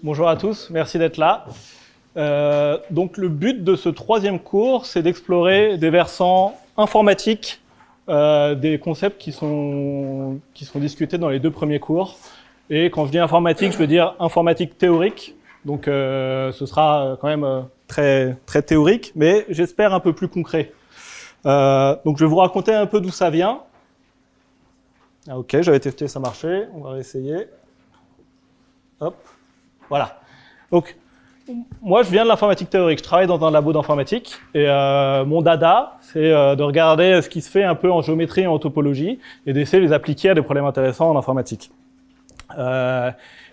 Bonjour à tous, merci d'être là. Donc le but de ce troisième cours, c'est d'explorer des versants informatiques, des concepts qui sont discutés dans les deux premiers cours. Et quand je dis informatique, je veux dire informatique théorique. Donc ce sera quand même très théorique, mais j'espère un peu plus concret. Donc je vais vous raconter un peu d'où ça vient. Ah, ok, j'avais testé, ça marchait. On va réessayer. Hop, voilà. Donc moi, je viens de l'informatique théorique. Je travaille dans un labo d'informatique et mon dada, c'est de regarder ce qui se fait un peu en géométrie et en topologie et d'essayer de les appliquer à des problèmes intéressants en informatique.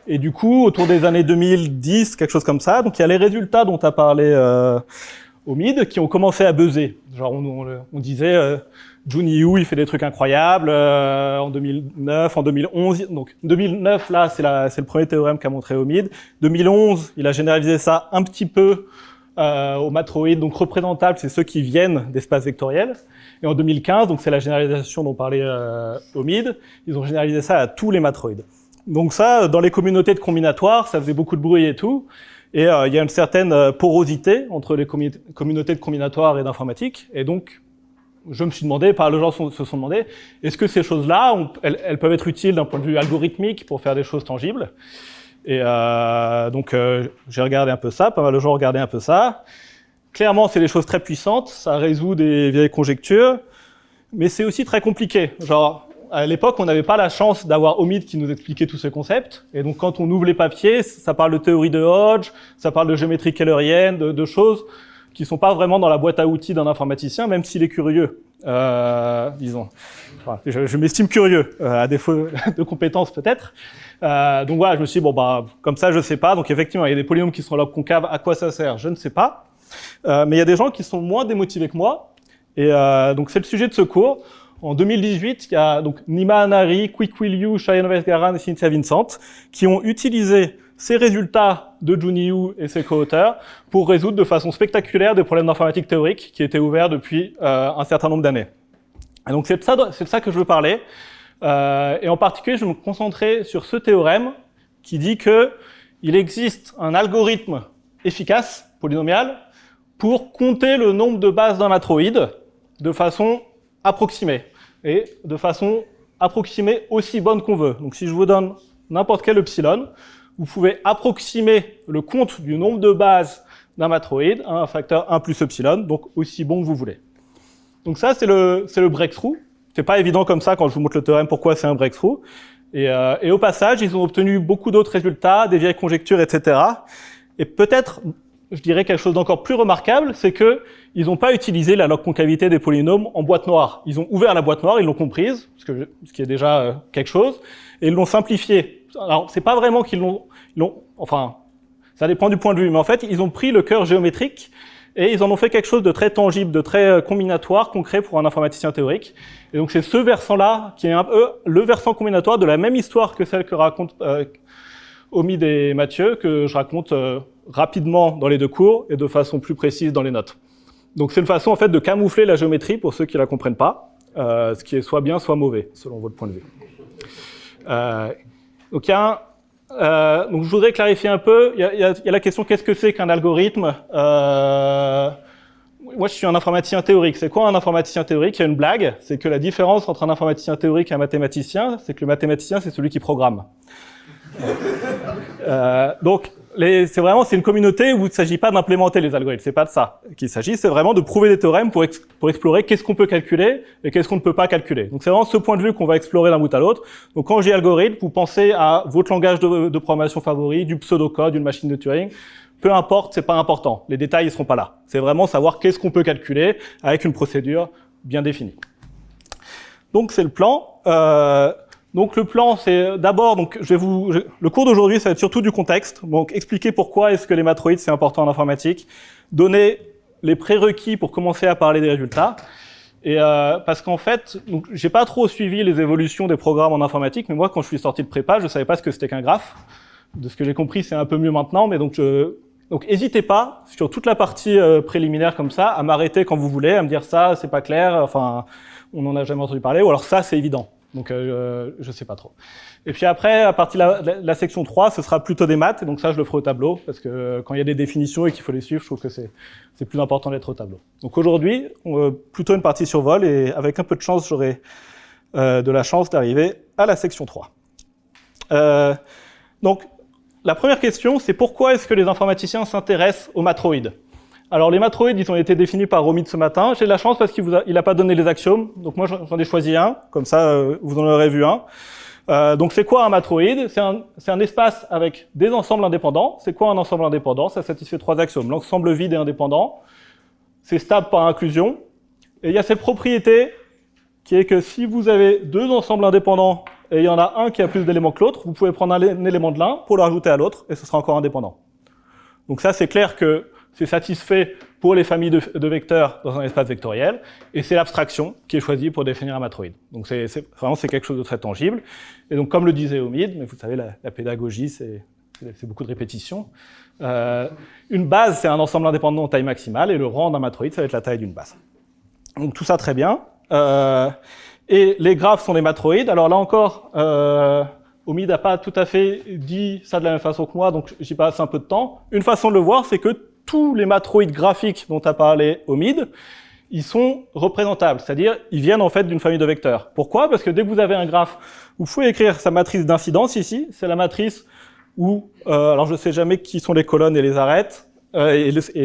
Et du coup, autour des années 2010, quelque chose comme ça, donc il y a les résultats dont a parlé Omid qui ont commencé à buzzer. Genre on disait Junyu, il fait des trucs incroyables en 2009, en 2011. Donc 2009, là, c'est le premier théorème qu'a montré Omid. 2011, il a généralisé ça un petit peu aux matroïdes, donc représentables, c'est ceux qui viennent d'espaces vectoriels. Et en 2015, donc c'est la généralisation dont parlait Omid, ils ont généralisé ça à tous les matroïdes. Donc ça, dans les communautés de combinatoires, ça faisait beaucoup de bruit et tout. Et il y a une certaine porosité entre les communautés de combinatoires et d'informatique. Et donc, je me suis demandé, les gens se sont demandé, est-ce que ces choses-là, elles peuvent être utiles d'un point de vue algorithmique pour faire des choses tangibles? Et donc, j'ai regardé un peu ça, pas mal de gens ont regardé un peu ça. Clairement, c'est des choses très puissantes, ça résout des vieilles conjectures, mais c'est aussi très compliqué. Genre, à l'époque, on n'avait pas la chance d'avoir Omid qui nous expliquait tous ces concepts. Et donc, quand on ouvre les papiers, ça parle de théorie de Hodge, ça parle de géométrie keylerienne, de choses qui sont pas vraiment dans la boîte à outils d'un informaticien, même s'il est curieux, disons. Enfin, je m'estime curieux, à défaut de compétences peut-être. Donc voilà, je me suis dit, comme ça, je sais pas. Donc effectivement, il y a des polynômes qui sont lobes concaves. À quoi ça sert? Je ne sais pas. Mais il y a des gens qui sont moins démotivés que moi. Et donc c'est le sujet de ce cours. En 2018, il y a donc Nima Anari, Quick-Will Yu, Cheyenne Westgaran et Cynthia Vincent qui ont utilisé ces résultats de Junyu et ses co-auteurs pour résoudre de façon spectaculaire des problèmes d'informatique théorique qui étaient ouverts depuis un certain nombre d'années. Et donc c'est de ça que je veux parler. Et en particulier, je vais me concentrer sur ce théorème qui dit que il existe un algorithme efficace, polynomial, pour compter le nombre de bases d'un matroïde de façon approximée, et de façon approximée aussi bonne qu'on veut. Donc si je vous donne n'importe quel epsilon, vous pouvez approximer le compte du nombre de bases d'un matroïde à un facteur 1 plus epsilon, donc aussi bon que vous voulez. Donc ça, c'est le breakthrough. C'est pas évident comme ça quand je vous montre le théorème pourquoi c'est un breakthrough. Et au passage, ils ont obtenu beaucoup d'autres résultats, des vieilles conjectures, etc. Et peut-être, je dirais quelque chose d'encore plus remarquable, c'est que ils n'ont pas utilisé la log-concavité des polynômes en boîte noire. Ils ont ouvert la boîte noire, ils l'ont comprise, ce qui est déjà quelque chose, et ils l'ont simplifié. Alors, c'est pas vraiment qu'ils l'ont, enfin, ça dépend du point de vue, mais en fait, ils ont pris le cœur géométrique et ils en ont fait quelque chose de très tangible, de très combinatoire, concret pour un informaticien théorique. Et donc, c'est ce versant-là qui est un peu le versant combinatoire de la même histoire que celle que racontent Omid et Mathieu, que je raconte rapidement dans les deux cours et de façon plus précise dans les notes. Donc, c'est une façon, en fait, de camoufler la géométrie pour ceux qui la comprennent pas, ce qui est soit bien, soit mauvais, selon votre point de vue. Donc, donc je voudrais clarifier un peu. Il y a la question qu'est-ce que c'est qu'un algorithme. Moi, je suis un informaticien théorique. C'est quoi un informaticien théorique? Il y a une blague, c'est que la différence entre un informaticien théorique et un mathématicien, c'est que le mathématicien, c'est celui qui programme. Donc, c'est une communauté où il ne s'agit pas d'implémenter les algorithmes, c'est pas de ça qu'il s'agit, c'est vraiment de prouver des théorèmes pour explorer qu'est-ce qu'on peut calculer et qu'est-ce qu'on ne peut pas calculer. Donc c'est vraiment ce point de vue qu'on va explorer d'un bout à l'autre. Donc quand je dis algorithme, vous pensez à votre langage de programmation favori, du pseudocode, d'une machine de Turing. Peu importe, c'est pas important. Les détails, ils seront pas là. C'est vraiment savoir qu'est-ce qu'on peut calculer avec une procédure bien définie. Donc c'est le plan. Donc le plan, c'est d'abord, donc le cours d'aujourd'hui, ça va être surtout du contexte. Donc expliquer pourquoi est-ce que les matroïdes c'est important en informatique, donner les prérequis pour commencer à parler des résultats. Et parce qu'en fait, donc j'ai pas trop suivi les évolutions des programmes en informatique, mais moi quand je suis sorti de prépa, je savais pas ce que c'était qu'un graphe. De ce que j'ai compris, c'est un peu mieux maintenant, mais donc n'hésitez pas sur toute la partie préliminaire comme ça à m'arrêter quand vous voulez, à me dire ça c'est pas clair, enfin on n'en a jamais entendu parler, ou alors ça c'est évident. Donc, je sais pas trop. Et puis après, à partir de la section 3, ce sera plutôt des maths. Et donc ça, je le ferai au tableau, parce que quand il y a des définitions et qu'il faut les suivre, je trouve que c'est plus important d'être au tableau. Donc aujourd'hui, plutôt une partie sur vol, et avec un peu de chance, j'aurai de la chance d'arriver à la section 3. Donc, la première question, c'est pourquoi est-ce que les informaticiens s'intéressent aux matroïdes? Alors, les matroïdes, ils ont été définis par Omid ce matin. J'ai de la chance parce qu'il n'a pas donné les axiomes. Donc, moi, j'en ai choisi un. Comme ça, vous en aurez vu un. Donc, c'est quoi un matroïde? C'est un espace avec des ensembles indépendants. C'est quoi un ensemble indépendant? Ça satisfait 3 axiomes. L'ensemble vide et indépendant. C'est stable par inclusion. Et il y a cette propriété qui est que si vous avez 2 ensembles indépendants et il y en a un qui a plus d'éléments que l'autre, vous pouvez prendre un élément de l'un pour le rajouter à l'autre et ce sera encore indépendant. Donc ça, c'est clair que c'est satisfait pour les familles de vecteurs dans un espace vectoriel, et c'est l'abstraction qui est choisie pour définir un matroïde. Donc vraiment, c'est quelque chose de très tangible. Et donc, comme le disait Omid, mais vous savez, la pédagogie, c'est beaucoup de répétitions. Une base, c'est un ensemble indépendant de taille maximale, et le rang d'un matroïde, ça va être la taille d'une base. Donc tout ça, très bien. Et les graphes sont des matroïdes. Alors là encore, Omid n'a pas tout à fait dit ça de la même façon que moi, donc j'y passe un peu de temps. Une façon de le voir, c'est que tous les matroïdes graphiques dont a parlé Omid, ils sont représentables, c'est-à-dire ils viennent en fait d'une famille de vecteurs. Pourquoi? Parce que dès que vous avez un graphe, vous pouvez écrire sa matrice d'incidence ici, c'est la matrice où, alors je ne sais jamais qui sont les colonnes et les arêtes, quelles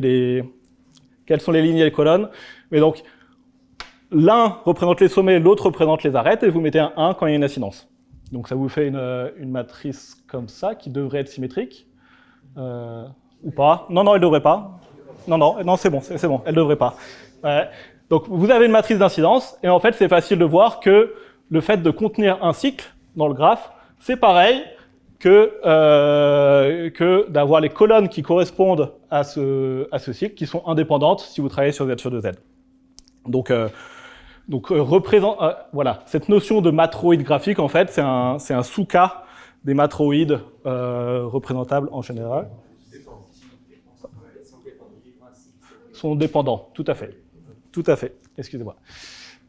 sont les lignes et les colonnes, mais donc l'un représente les sommets, l'autre représente les arêtes, et vous mettez un 1 quand il y a une incidence. Donc ça vous fait une matrice comme ça, qui devrait être symétrique. Ou pas? Non, elle devrait pas. Non, c'est bon, elle devrait pas. Ouais. Donc vous avez une matrice d'incidence, et en fait c'est facile de voir que le fait de contenir un cycle dans le graphe, c'est pareil que d'avoir les colonnes qui correspondent à ce cycle, qui sont indépendantes si vous travaillez sur Z sur 2Z. Donc voilà, cette notion de matroïde graphique, en fait, c'est un sous-cas des matroïdes représentables en général. Sont dépendants, tout à fait, excusez-moi.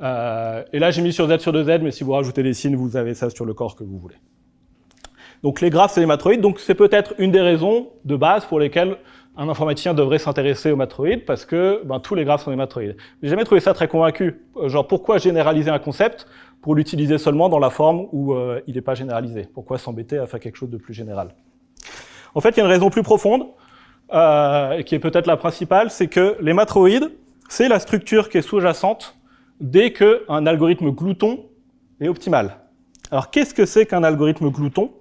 Et là, j'ai mis sur Z sur 2Z, mais si vous rajoutez des signes, vous avez ça sur le corps que vous voulez. Donc les graphes, c'est les matroïdes, donc c'est peut-être une des raisons de base pour lesquelles un informaticien devrait s'intéresser aux matroïdes, parce que tous les graphes sont des matroïdes. J'ai jamais trouvé ça très convaincu. Genre, pourquoi généraliser un concept pour l'utiliser seulement dans la forme où il n'est pas généralisé? Pourquoi s'embêter à faire quelque chose de plus général? En fait, il y a une raison plus profonde, qui est peut-être la principale, c'est que les matroïdes, c'est la structure qui est sous-jacente dès qu'un algorithme glouton est optimal. Alors, qu'est-ce que c'est qu'un algorithme glouton?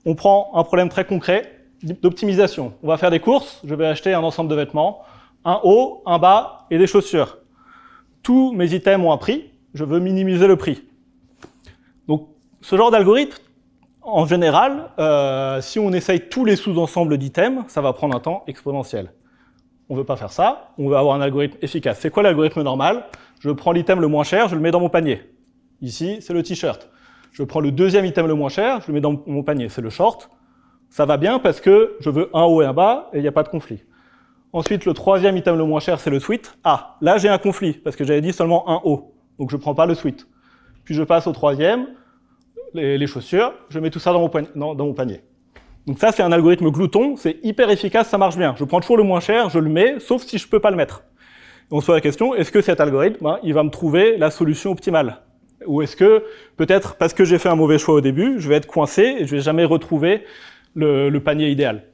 On prend un problème très concret d'optimisation. On va faire des courses, je vais acheter un ensemble de vêtements, un haut, un bas et des chaussures. Tous mes items ont un prix, je veux minimiser le prix. Donc, ce genre d'algorithme, en général, si on essaye tous les sous-ensembles d'items, ça va prendre un temps exponentiel. On ne veut pas faire ça, on veut avoir un algorithme efficace. C'est quoi l'algorithme normal? Je prends l'item le moins cher, je le mets dans mon panier. Ici, c'est le t-shirt. Je prends le deuxième item le moins cher, je le mets dans mon panier, c'est le short. Ça va bien parce que je veux un haut et un bas et il n'y a pas de conflit. Ensuite, le troisième item le moins cher, c'est le sweat. Ah, là j'ai un conflit parce que j'avais dit seulement un haut, donc je ne prends pas le sweat. Puis je passe au troisième, les chaussures, je mets tout ça dans mon panier. Donc ça, c'est un algorithme glouton, c'est hyper efficace, ça marche bien. Je prends toujours le moins cher, je le mets, sauf si je ne peux pas le mettre. Et on se pose la question, est-ce que cet algorithme, il va me trouver la solution optimale? Ou est-ce que, peut-être parce que j'ai fait un mauvais choix au début, je vais être coincé et je ne vais jamais retrouver le panier idéal.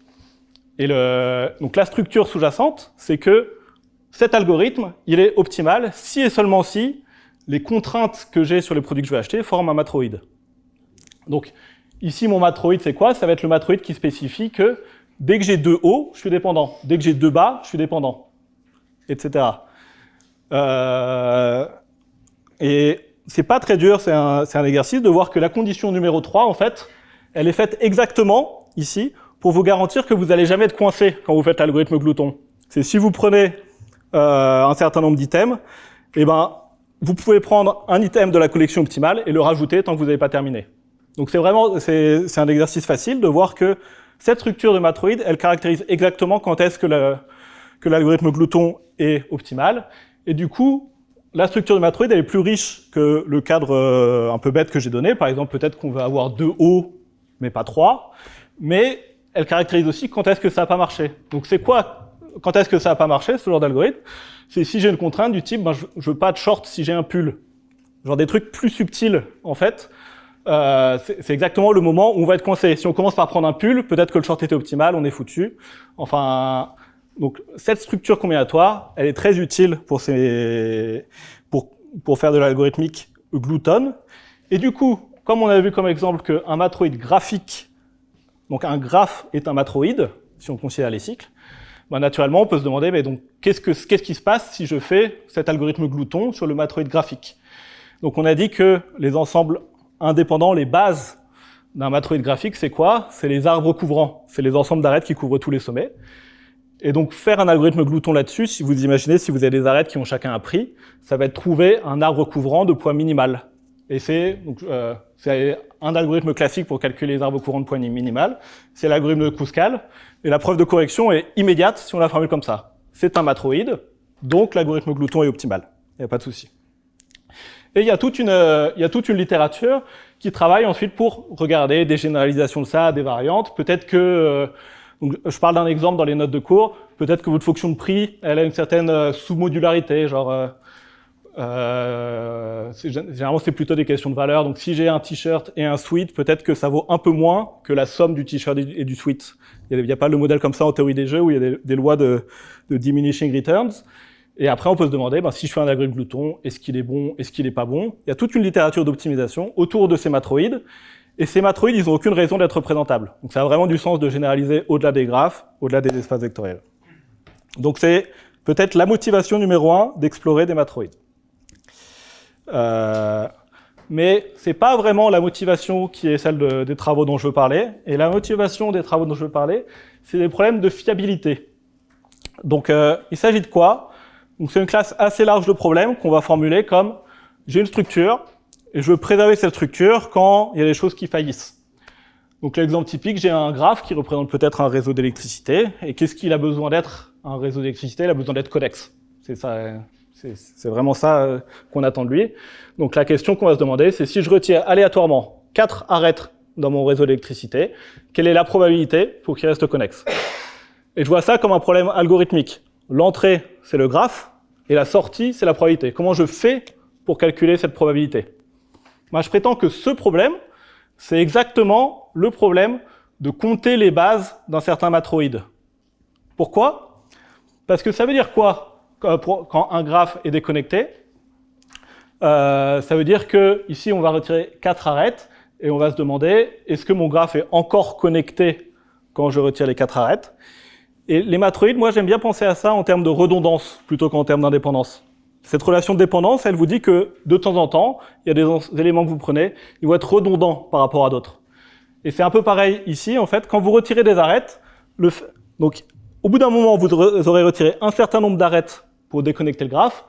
Et donc la structure sous-jacente, c'est que cet algorithme, il est optimal si et seulement si les contraintes que j'ai sur les produits que je vais acheter forment un matroïde. Donc ici, mon matroïde, c'est quoi? Ça va être le matroïde qui spécifie que dès que j'ai 2 hauts, je suis dépendant. Dès que j'ai 2 bas, je suis dépendant. Etc. Et c'est pas très dur, c'est un exercice de voir que la condition numéro 3, en fait, elle est faite exactement ici pour vous garantir que vous n'allez jamais être coincé quand vous faites l'algorithme glouton. C'est si vous prenez un certain nombre d'items, eh ben, vous pouvez prendre un item de la collection optimale et le rajouter tant que vous n'avez pas terminé. Donc c'est un exercice facile de voir que cette structure de matroïde, elle caractérise exactement quand est-ce que l'algorithme glouton est optimal. Et du coup, la structure de matroïde, elle est plus riche que le cadre un peu bête que j'ai donné. Par exemple, peut-être qu'on va avoir 2 hauts, mais pas 3. Mais elle caractérise aussi quand est-ce que ça n'a pas marché. Donc c'est quoi, quand est-ce que ça n'a pas marché, ce genre d'algorithme? C'est si j'ai une contrainte du type, je veux pas de short si j'ai un pull. Genre des trucs plus subtils, en fait. C'est exactement le moment où on va être coincé. Si on commence par prendre un pull, peut-être que le short était optimal, on est foutu. Enfin, donc cette structure combinatoire, elle est très utile pour faire de l'algorithmique glouton. Et du coup, comme on a vu comme exemple qu'un matroïde graphique, donc un graphe est un matroïde, si on considère les cycles, ben naturellement on peut se demander, mais donc qu'est-ce qui se passe si je fais cet algorithme glouton sur le matroïde graphique? Donc on a dit que les ensembles indépendants, les bases d'un matroïde graphique, c'est quoi? C'est les arbres couvrants, c'est les ensembles d'arêtes qui couvrent tous les sommets. Et donc faire un algorithme glouton là-dessus, si vous imaginez, si vous avez des arêtes qui ont chacun un prix, ça va être trouver un arbre couvrant de poids minimal. Et c'est un algorithme classique pour calculer les arbres couvrants de poids minimal, c'est l'algorithme de Kruskal, et la preuve de correction est immédiate si on la formule comme ça. C'est un matroïde, donc l'algorithme glouton est optimal, il n'y a pas de souci. Et il y a toute une littérature qui travaille ensuite pour regarder des généralisations de ça, des variantes. Peut-être que, donc je parle d'un exemple dans les notes de cours, peut-être que votre fonction de prix, elle a une certaine sous-modularité, genre généralement c'est plutôt des questions de valeur. Donc si j'ai un t-shirt et un sweat, peut-être que ça vaut un peu moins que la somme du t-shirt et du sweat. Il n'y a pas le modèle comme ça en théorie des jeux où il y a des lois de diminishing returns. Et après, on peut se demander, si je fais un algorithme glouton, est-ce qu'il est bon, est-ce qu'il est pas bon? Il y a toute une littérature d'optimisation autour de ces matroïdes. Et ces matroïdes, ils n'ont aucune raison d'être représentables. Donc ça a vraiment du sens de généraliser au-delà des graphes, au-delà des espaces vectoriels. Donc c'est peut-être la motivation numéro 1 d'explorer des matroïdes. Mais c'est pas vraiment la motivation qui est celle des travaux dont je veux parler. Et la motivation des travaux dont je veux parler, c'est des problèmes de fiabilité. Donc il s'agit de quoi? Donc c'est une classe assez large de problèmes qu'on va formuler comme j'ai une structure et je veux préserver cette structure quand il y a des choses qui faillissent. Donc l'exemple typique, j'ai un graphe qui représente peut-être un réseau d'électricité. Et qu'est-ce qu'il a besoin d'être un réseau d'électricité? Il a besoin d'être connexe. C'est ça, c'est vraiment ça qu'on attend de lui. Donc la question qu'on va se demander, c'est si je retire aléatoirement 4 arêtes dans mon réseau d'électricité, quelle est la probabilité pour qu'il reste connexe? Et je vois ça comme un problème algorithmique. L'entrée, c'est le graphe, et la sortie, c'est la probabilité. Comment je fais pour calculer cette probabilité? Moi, je prétends que ce problème, c'est exactement le problème de compter les bases d'un certain matroïde. Pourquoi? Parce que ça veut dire quoi quand un graphe est déconnecté? Ça veut dire que ici, on va retirer 4 arêtes, et on va se demander, est-ce que mon graphe est encore connecté quand je retire les 4 arêtes? Et les matroïdes, moi, j'aime bien penser à ça en termes de redondance plutôt qu'en termes d'indépendance. Cette relation de dépendance, elle vous dit que de temps en temps, il y a des éléments que vous prenez, ils vont être redondants par rapport à d'autres. Et c'est un peu pareil ici, en fait, quand vous retirez des arêtes, donc au bout d'un moment, vous aurez retiré un certain nombre d'arêtes pour déconnecter le graphe,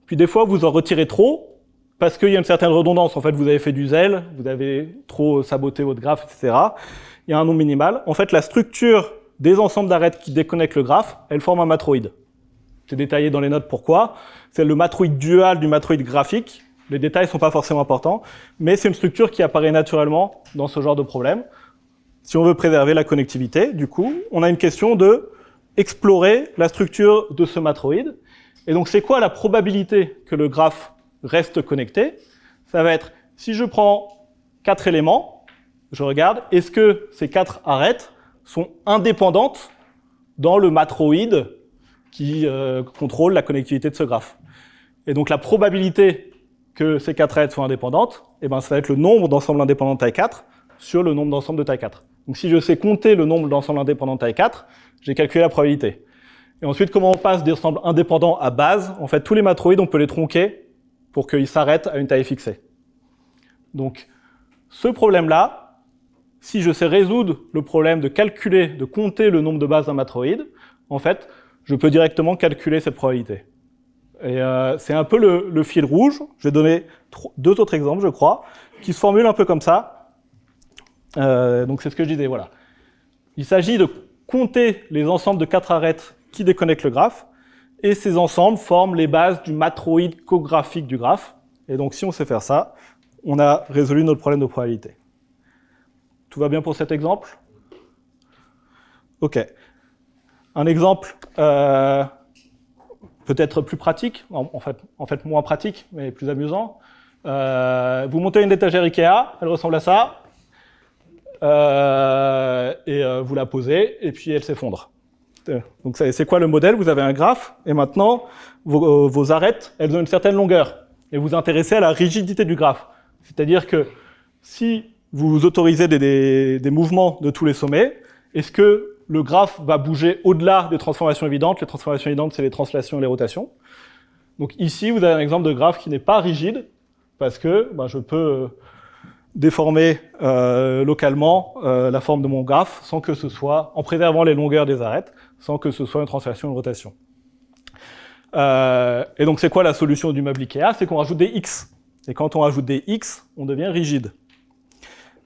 puis des fois, vous en retirez trop, parce qu'il y a une certaine redondance. En fait, vous avez fait du zèle, vous avez trop saboté votre graphe, etc. Il y a un nombre minimal. En fait, la structure des ensembles d'arêtes qui déconnectent le graphe, elles forment un matroïde. C'est détaillé dans les notes pourquoi. C'est le matroïde dual du matroïde graphique. Les détails ne sont pas forcément importants, mais c'est une structure qui apparaît naturellement dans ce genre de problème. Si on veut préserver la connectivité, du coup, on a une question de explorer la structure de ce matroïde. Et donc, c'est quoi la probabilité que le graphe reste connecté? Ça va être, si je prends 4 éléments, je regarde, est-ce que ces 4 arêtes sont indépendantes dans le matroïde qui contrôle la connectivité de ce graphe. Et donc la probabilité que ces 4 arêtes soient indépendantes, ça va être le nombre d'ensembles indépendants de taille 4 sur le nombre d'ensembles de taille 4. Donc si je sais compter le nombre d'ensembles indépendants de taille 4, j'ai calculé la probabilité. Et ensuite, comment on passe d'ensembles indépendants à base? En fait, tous les matroïdes, on peut les tronquer pour qu'ils s'arrêtent à une taille fixée. Donc ce problème-là, si je sais résoudre le problème de calculer, de compter le nombre de bases d'un matroïde, en fait, je peux directement calculer cette probabilité. Et c'est un peu le fil rouge. Je vais donner 2 autres exemples, je crois, qui se formulent un peu comme ça. Donc c'est ce que je disais, voilà. Il s'agit de compter les ensembles de 4 arêtes qui déconnectent le graphe. Et ces ensembles forment les bases du matroïde cographique du graphe. Et donc, si on sait faire ça, on a résolu notre problème de probabilité. Tout va bien pour cet exemple? OK. Un exemple peut-être plus pratique, en fait moins pratique, mais plus amusant. Vous montez une étagère Ikea, elle ressemble à ça, et vous la posez, et puis elle s'effondre. Donc c'est quoi le modèle? Vous avez un graphe, et maintenant, vos arêtes, elles ont une certaine longueur, et vous vous intéressez à la rigidité du graphe. C'est-à-dire que si vous autorisez des mouvements de tous les sommets, est-ce que le graphe va bouger au-delà des transformations évidentes? Les transformations évidentes, c'est les translations et les rotations. Donc ici, vous avez un exemple de graphe qui n'est pas rigide, parce que je peux déformer localement la forme de mon graphe sans que ce soit, en préservant les longueurs des arêtes, sans que ce soit une translation ou une rotation. Et donc c'est quoi la solution du meuble Ikea? C'est qu'on rajoute des X. Et quand on rajoute des X, on devient rigide.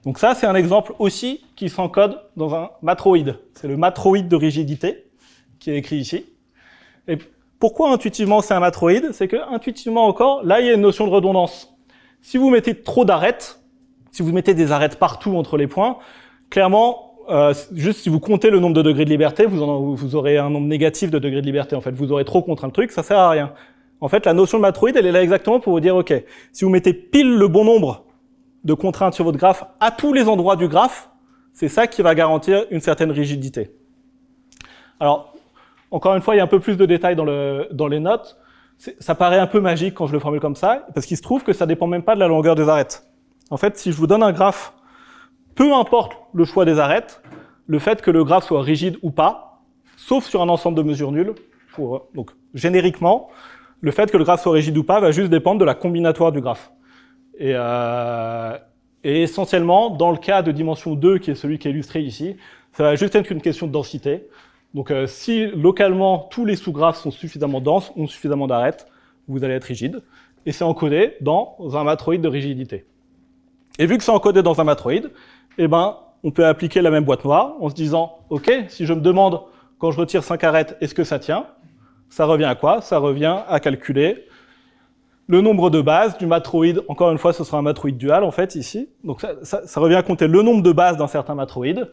Donc ça, c'est un exemple aussi qui s'encode dans un matroïde. C'est le matroïde de rigidité qui est écrit ici. Et pourquoi intuitivement c'est un matroïde? C'est que intuitivement encore, là il y a une notion de redondance. Si vous mettez trop d'arêtes, si vous mettez des arêtes partout entre les points, clairement, juste si vous comptez le nombre de degrés de liberté, vous aurez un nombre négatif de degrés de liberté. En fait, vous aurez trop contraint le truc, ça sert à rien. En fait, la notion de matroïde, elle est là exactement pour vous dire, OK, si vous mettez pile le bon nombre de contraintes sur votre graphe à tous les endroits du graphe, c'est ça qui va garantir une certaine rigidité. Alors, encore une fois, il y a un peu plus de détails dans les notes. Ça paraît un peu magique quand je le formule comme ça, parce qu'il se trouve que ça dépend même pas de la longueur des arêtes. En fait, si je vous donne un graphe, peu importe le choix des arêtes, le fait que le graphe soit rigide ou pas, sauf sur un ensemble de mesures nulles, donc génériquement, le fait que le graphe soit rigide ou pas va juste dépendre de la combinatoire du graphe. Et essentiellement, dans le cas de dimension 2, qui est celui qui est illustré ici, ça va juste être une question de densité. Donc si localement tous les sous-graphes sont suffisamment denses, ont suffisamment d'arêtes, vous allez être rigide. Et c'est encodé dans un matroïde de rigidité. Et vu que c'est encodé dans un matroïde, on peut appliquer la même boîte noire en se disant, OK, si je me demande, quand je retire 5 arêtes, est-ce que ça tient? Ça revient à quoi? Ça revient à calculer le nombre de bases du matroïde. Encore une fois, ce sera un matroïde dual, en fait, ici. Donc ça revient à compter le nombre de bases d'un certain matroïde,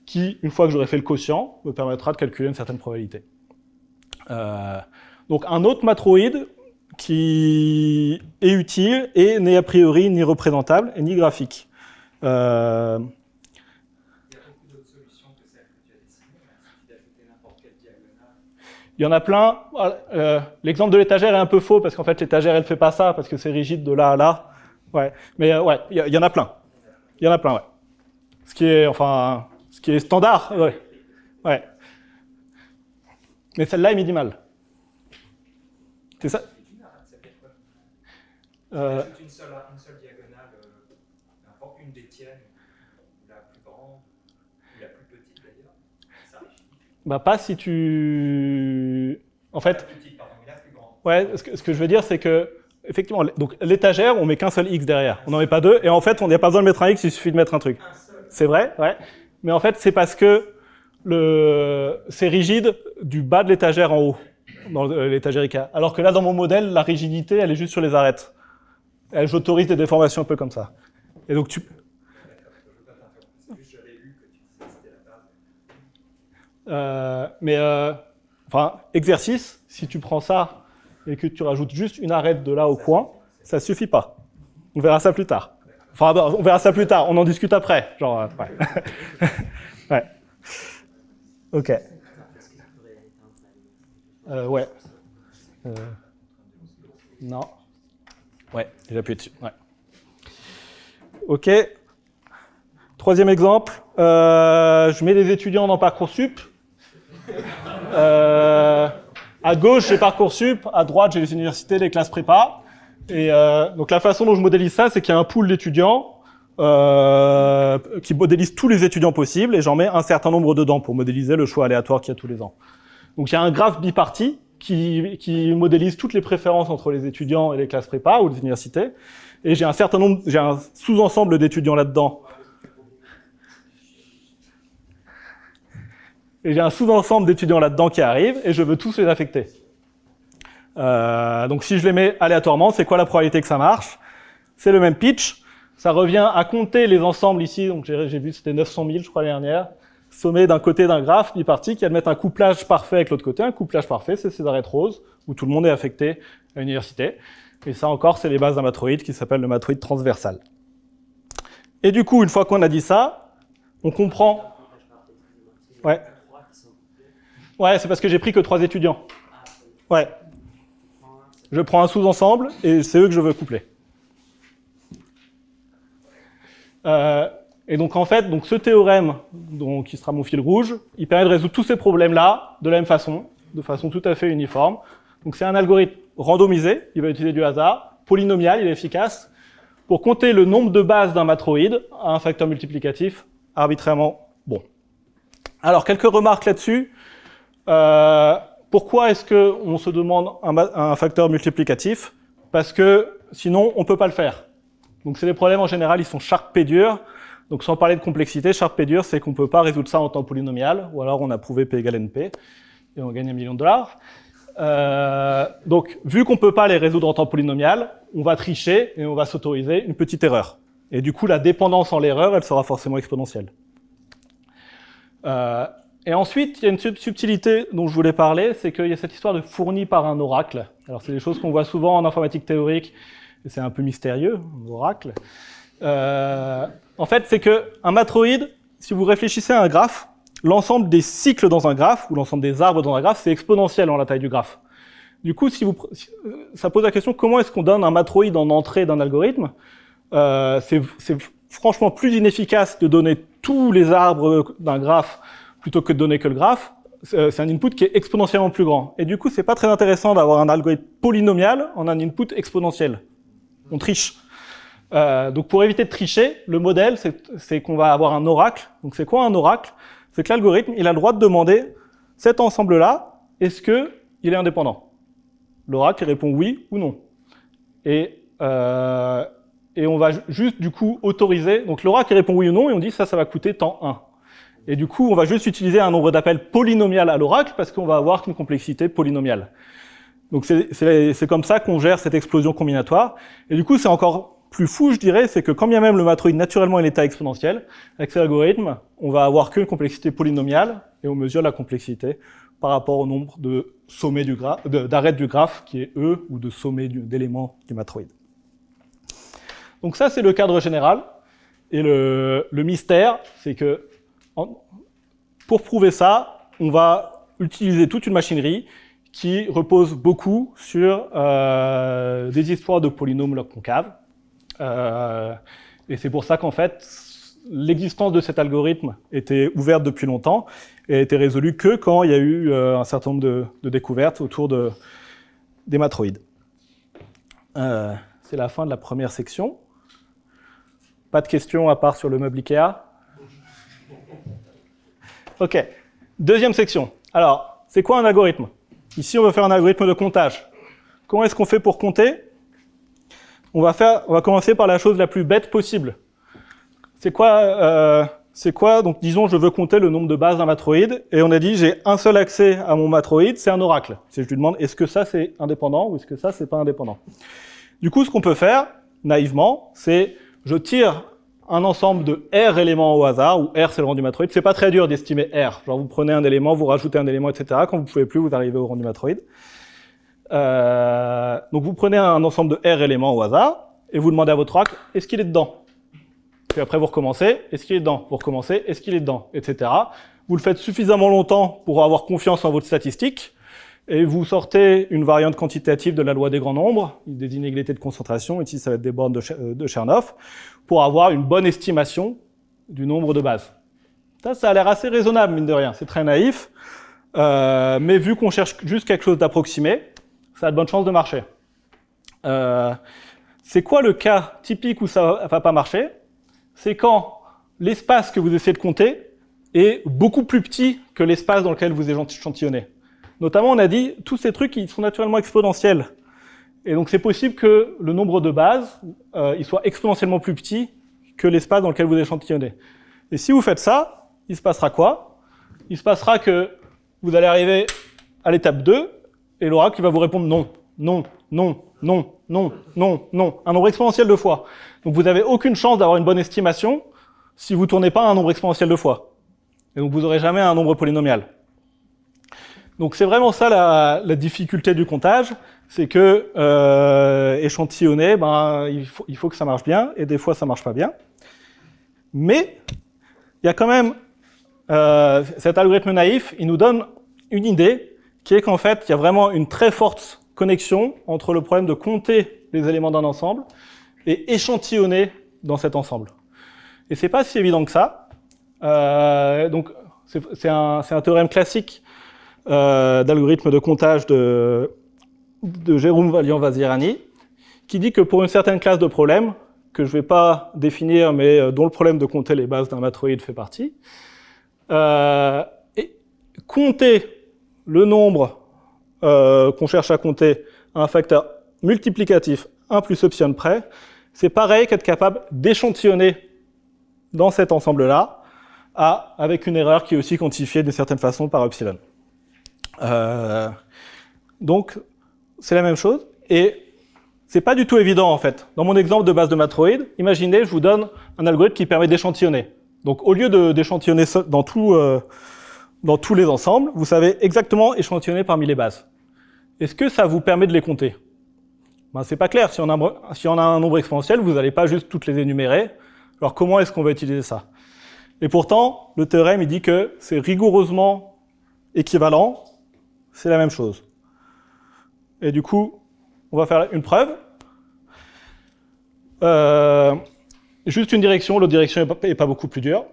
qui, une fois que j'aurai fait le quotient, me permettra de calculer une certaine probabilité. Donc un autre matroïde qui est utile et n'est a priori ni représentable et ni graphique. Il y a beaucoup d'autres solutions que celles que tu as dessinées, il suffit d'ajouter n'importe quelle diagonale. Il y en a plein. L'exemple de l'étagère est un peu faux parce qu'en fait l'étagère elle fait pas ça parce que c'est rigide de là à là. Ouais, mais il y en a plein. Il y en a plein, ouais. Ce qui est standard, ouais. Mais celle-là est minimale. C'est ça. Ajoute une seule diagonale, n'importe une des tiennes, la plus grande, ou la plus petite d'ailleurs, ça rigide. Pas si tu... En fait... La plus petite, pardon, mais la plus grande. Ouais, ce que je veux dire, c'est que, effectivement, donc l'étagère, on met qu'un seul X derrière. On n'en met pas deux, et en fait, on n'a pas besoin de mettre un X, il suffit de mettre un truc. C'est vrai, ouais. Mais en fait, c'est parce que c'est rigide du bas de l'étagère en haut, dans l'étagère Ikea. Alors que là, dans mon modèle, la rigidité, elle est juste sur les arêtes. J'autorise des déformations un peu comme ça. Et donc exercice, si tu prends ça et que tu rajoutes juste une arête de là au coin, ça suffit pas. On verra ça plus tard. On verra ça plus tard, on en discute après. Genre, ouais. Ouais. OK. Ouais. Non. Ouais, j'ai appuyé dessus. Ouais. OK. Troisième exemple. Je mets des étudiants dans Parcoursup. À gauche, j'ai Parcoursup. À droite, j'ai les universités, les classes prépa. Et donc la façon dont je modélise ça, c'est qu'il y a un pool d'étudiants qui modélise tous les étudiants possibles. Et j'en mets un certain nombre dedans pour modéliser le choix aléatoire qu'il y a tous les ans. Donc il y a un graphe biparti qui modélise toutes les préférences entre les étudiants et les classes prépa ou les universités. Et j'ai un sous-ensemble d'étudiants là-dedans. et j'ai un sous-ensemble d'étudiants là-dedans qui arrivent, et je veux tous les affecter. Donc si je les mets aléatoirement, c'est quoi la probabilité que ça marche? C'est le même pitch. Ça revient à compter les ensembles ici, donc j'ai vu c'était 900 000 je crois l'année dernière, sommet d'un côté d'un graphe bipartite, qui admettent un couplage parfait avec l'autre côté. Un couplage parfait, c'est ces arêtes roses, où tout le monde est affecté à l'université. Et ça encore, c'est les bases d'un matroïde qui s'appelle le matroïde transversal. Et du coup, une fois qu'on a dit ça, on comprend... Ouais. Ouais, c'est parce que j'ai pris que 3 étudiants. Ouais. Je prends un sous-ensemble, et c'est eux que je veux coupler. Et donc en fait, donc ce théorème, donc, qui sera mon fil rouge, il permet de résoudre tous ces problèmes-là de la même façon, de façon tout à fait uniforme. Donc c'est un algorithme randomisé, il va utiliser du hasard, polynomial, il est efficace, pour compter le nombre de bases d'un matroïde à un facteur multiplicatif arbitrairement bon. Alors quelques remarques là-dessus. Pourquoi est-ce qu'on se demande un facteur multiplicatif? Parce que sinon on ne peut pas le faire. Donc c'est des problèmes en général, ils sont sharp P dur. Donc sans parler de complexité, sharp P dur, c'est qu'on ne peut pas résoudre ça en temps polynomial, ou alors on a prouvé P égale NP, et on gagne $1 million. Donc vu qu'on ne peut pas les résoudre en temps polynomial, on va tricher et on va s'autoriser une petite erreur. Et du coup, la dépendance en l'erreur, elle sera forcément exponentielle. Et ensuite, il y a une subtilité dont je voulais parler, c'est qu'il y a cette histoire de fourni par un oracle. Alors c'est des choses qu'on voit souvent en informatique théorique, et c'est un peu mystérieux, un oracle. En fait, c'est qu'un matroïde, si vous réfléchissez à un graphe, l'ensemble des cycles dans un graphe, ou l'ensemble des arbres dans un graphe, c'est exponentiel en la taille du graphe. Du coup, ça pose la question, comment est-ce qu'on donne un matroïde en entrée d'un algorithme? C'est franchement plus inefficace de donner tous les arbres d'un graphe plutôt que de donner que le graphe. C'est un input qui est exponentiellement plus grand. Et du coup, c'est pas très intéressant d'avoir un algorithme polynomial en un input exponentiel. On triche. Donc pour éviter de tricher, le modèle, c'est qu'on va avoir un oracle. Donc c'est quoi un oracle? C'est que l'algorithme, il a le droit de demander cet ensemble-là, est-ce qu'il est indépendant? L'oracle répond oui ou non. Et on va juste du coup autoriser. Donc l'oracle répond oui ou non et on dit ça va coûter tant 1. Et du coup, on va juste utiliser un nombre d'appels polynomial à l'oracle parce qu'on va avoir qu'une complexité polynomiale. Donc c'est comme ça qu'on gère cette explosion combinatoire. Et du coup, c'est encore plus fou, je dirais, c'est que quand bien même le matroïde naturellement est l'état exponentiel, avec cet algorithme, on va avoir qu'une complexité polynomiale et on mesure la complexité par rapport au nombre de sommets d'arêtes du graphe qui est E ou de sommets d'éléments du matroïde. Donc ça, c'est le cadre général. Et le mystère, c'est que pour prouver ça, on va utiliser toute une machinerie qui repose beaucoup sur des histoires de polynômes log concaves. Et c'est pour ça qu'en fait, l'existence de cet algorithme était ouverte depuis longtemps et a été résolue que quand il y a eu un certain nombre de découvertes autour des matroïdes. C'est la fin de la première section. Pas de questions à part sur le meuble Ikea? Ok. Deuxième section. Alors, c'est quoi un algorithme? Ici, on va faire un algorithme de comptage. Comment est-ce qu'on fait pour compter? On va commencer par la chose la plus bête possible. C'est quoi? Donc, disons, je veux compter le nombre de bases d'un matroïde, et on a dit, j'ai un seul accès à mon matroïde, c'est un oracle. Si je lui demande, est-ce que ça, c'est indépendant, ou est-ce que ça, c'est pas indépendant? Du coup, ce qu'on peut faire, naïvement, c'est, je tire un ensemble de R éléments au hasard, où R, c'est le rang du matroïde. C'est pas très dur d'estimer R. Genre, vous prenez un élément, vous rajoutez un élément, etc. Quand vous pouvez plus, vous arrivez au rang du matroïde. Donc vous prenez un ensemble de R éléments au hasard, et vous demandez à votre oracle, est-ce qu'il est dedans? Puis après vous recommencez, est-ce qu'il est dedans? Vous recommencez, est-ce qu'il est dedans? Etc. Vous le faites suffisamment longtemps pour avoir confiance en votre statistique, et vous sortez une variante quantitative de la loi des grands nombres, des inégalités de concentration, ici ça va être des bornes de Chernoff, pour avoir une bonne estimation du nombre de bases. Ça a l'air assez raisonnable, mine de rien, c'est très naïf, mais vu qu'on cherche juste quelque chose d'approximé, ça a de bonnes chances de marcher. C'est quoi le cas typique où ça va pas marcher? C'est quand l'espace que vous essayez de compter est beaucoup plus petit que l'espace dans lequel vous échantillonnez. Notamment, on a dit, tous ces trucs, ils sont naturellement exponentiels. Et donc, c'est possible que le nombre de bases, il soit exponentiellement plus petit que l'espace dans lequel vous échantillonnez. Et si vous faites ça, il se passera quoi? il se passera que vous allez arriver à l'étape 2, et l'oracle va vous répondre non, non, non, non, non, non, non, un nombre exponentiel de fois. Donc vous n'avez aucune chance d'avoir une bonne estimation si vous ne tournez pas un nombre exponentiel de fois. Et donc vous n'aurez jamais un nombre polynomial. Donc c'est vraiment ça la difficulté du comptage, c'est que échantillonner, il faut que ça marche bien, et des fois ça marche pas bien. Mais il y a quand même cet algorithme naïf, il nous donne une idée qui est qu'en fait il y a vraiment une très forte connexion entre le problème de compter les éléments d'un ensemble et échantillonner dans cet ensemble. Et c'est pas si évident que ça. Donc c'est un théorème classique d'algorithme de comptage de Jérôme Valiant-Vazirani, qui dit que pour une certaine classe de problèmes, que je ne vais pas définir, mais dont le problème de compter les bases d'un matroïde fait partie, et compter le nombre qu'on cherche à compter à un facteur multiplicatif 1 plus epsilon près, c'est pareil qu'être capable d'échantillonner dans cet ensemble-là, avec une erreur qui est aussi quantifiée d'une certaine façon par epsilon. Donc, c'est la même chose, et c'est pas du tout évident en fait. Dans mon exemple de base de matroïde, imaginez, je vous donne un algorithme qui permet d'échantillonner. Donc, au lieu d'échantillonner dans tous les ensembles, vous savez exactement échantillonner parmi les bases. Est-ce que ça vous permet de les compter? C'est pas clair. Si on a un nombre exponentiel, vous n'allez pas juste toutes les énumérer. Alors, comment est-ce qu'on va utiliser ça? Et pourtant, le théorème, il dit que c'est rigoureusement équivalent, c'est la même chose. Et du coup, on va faire une preuve. Juste une direction, l'autre direction n'est pas beaucoup plus dure.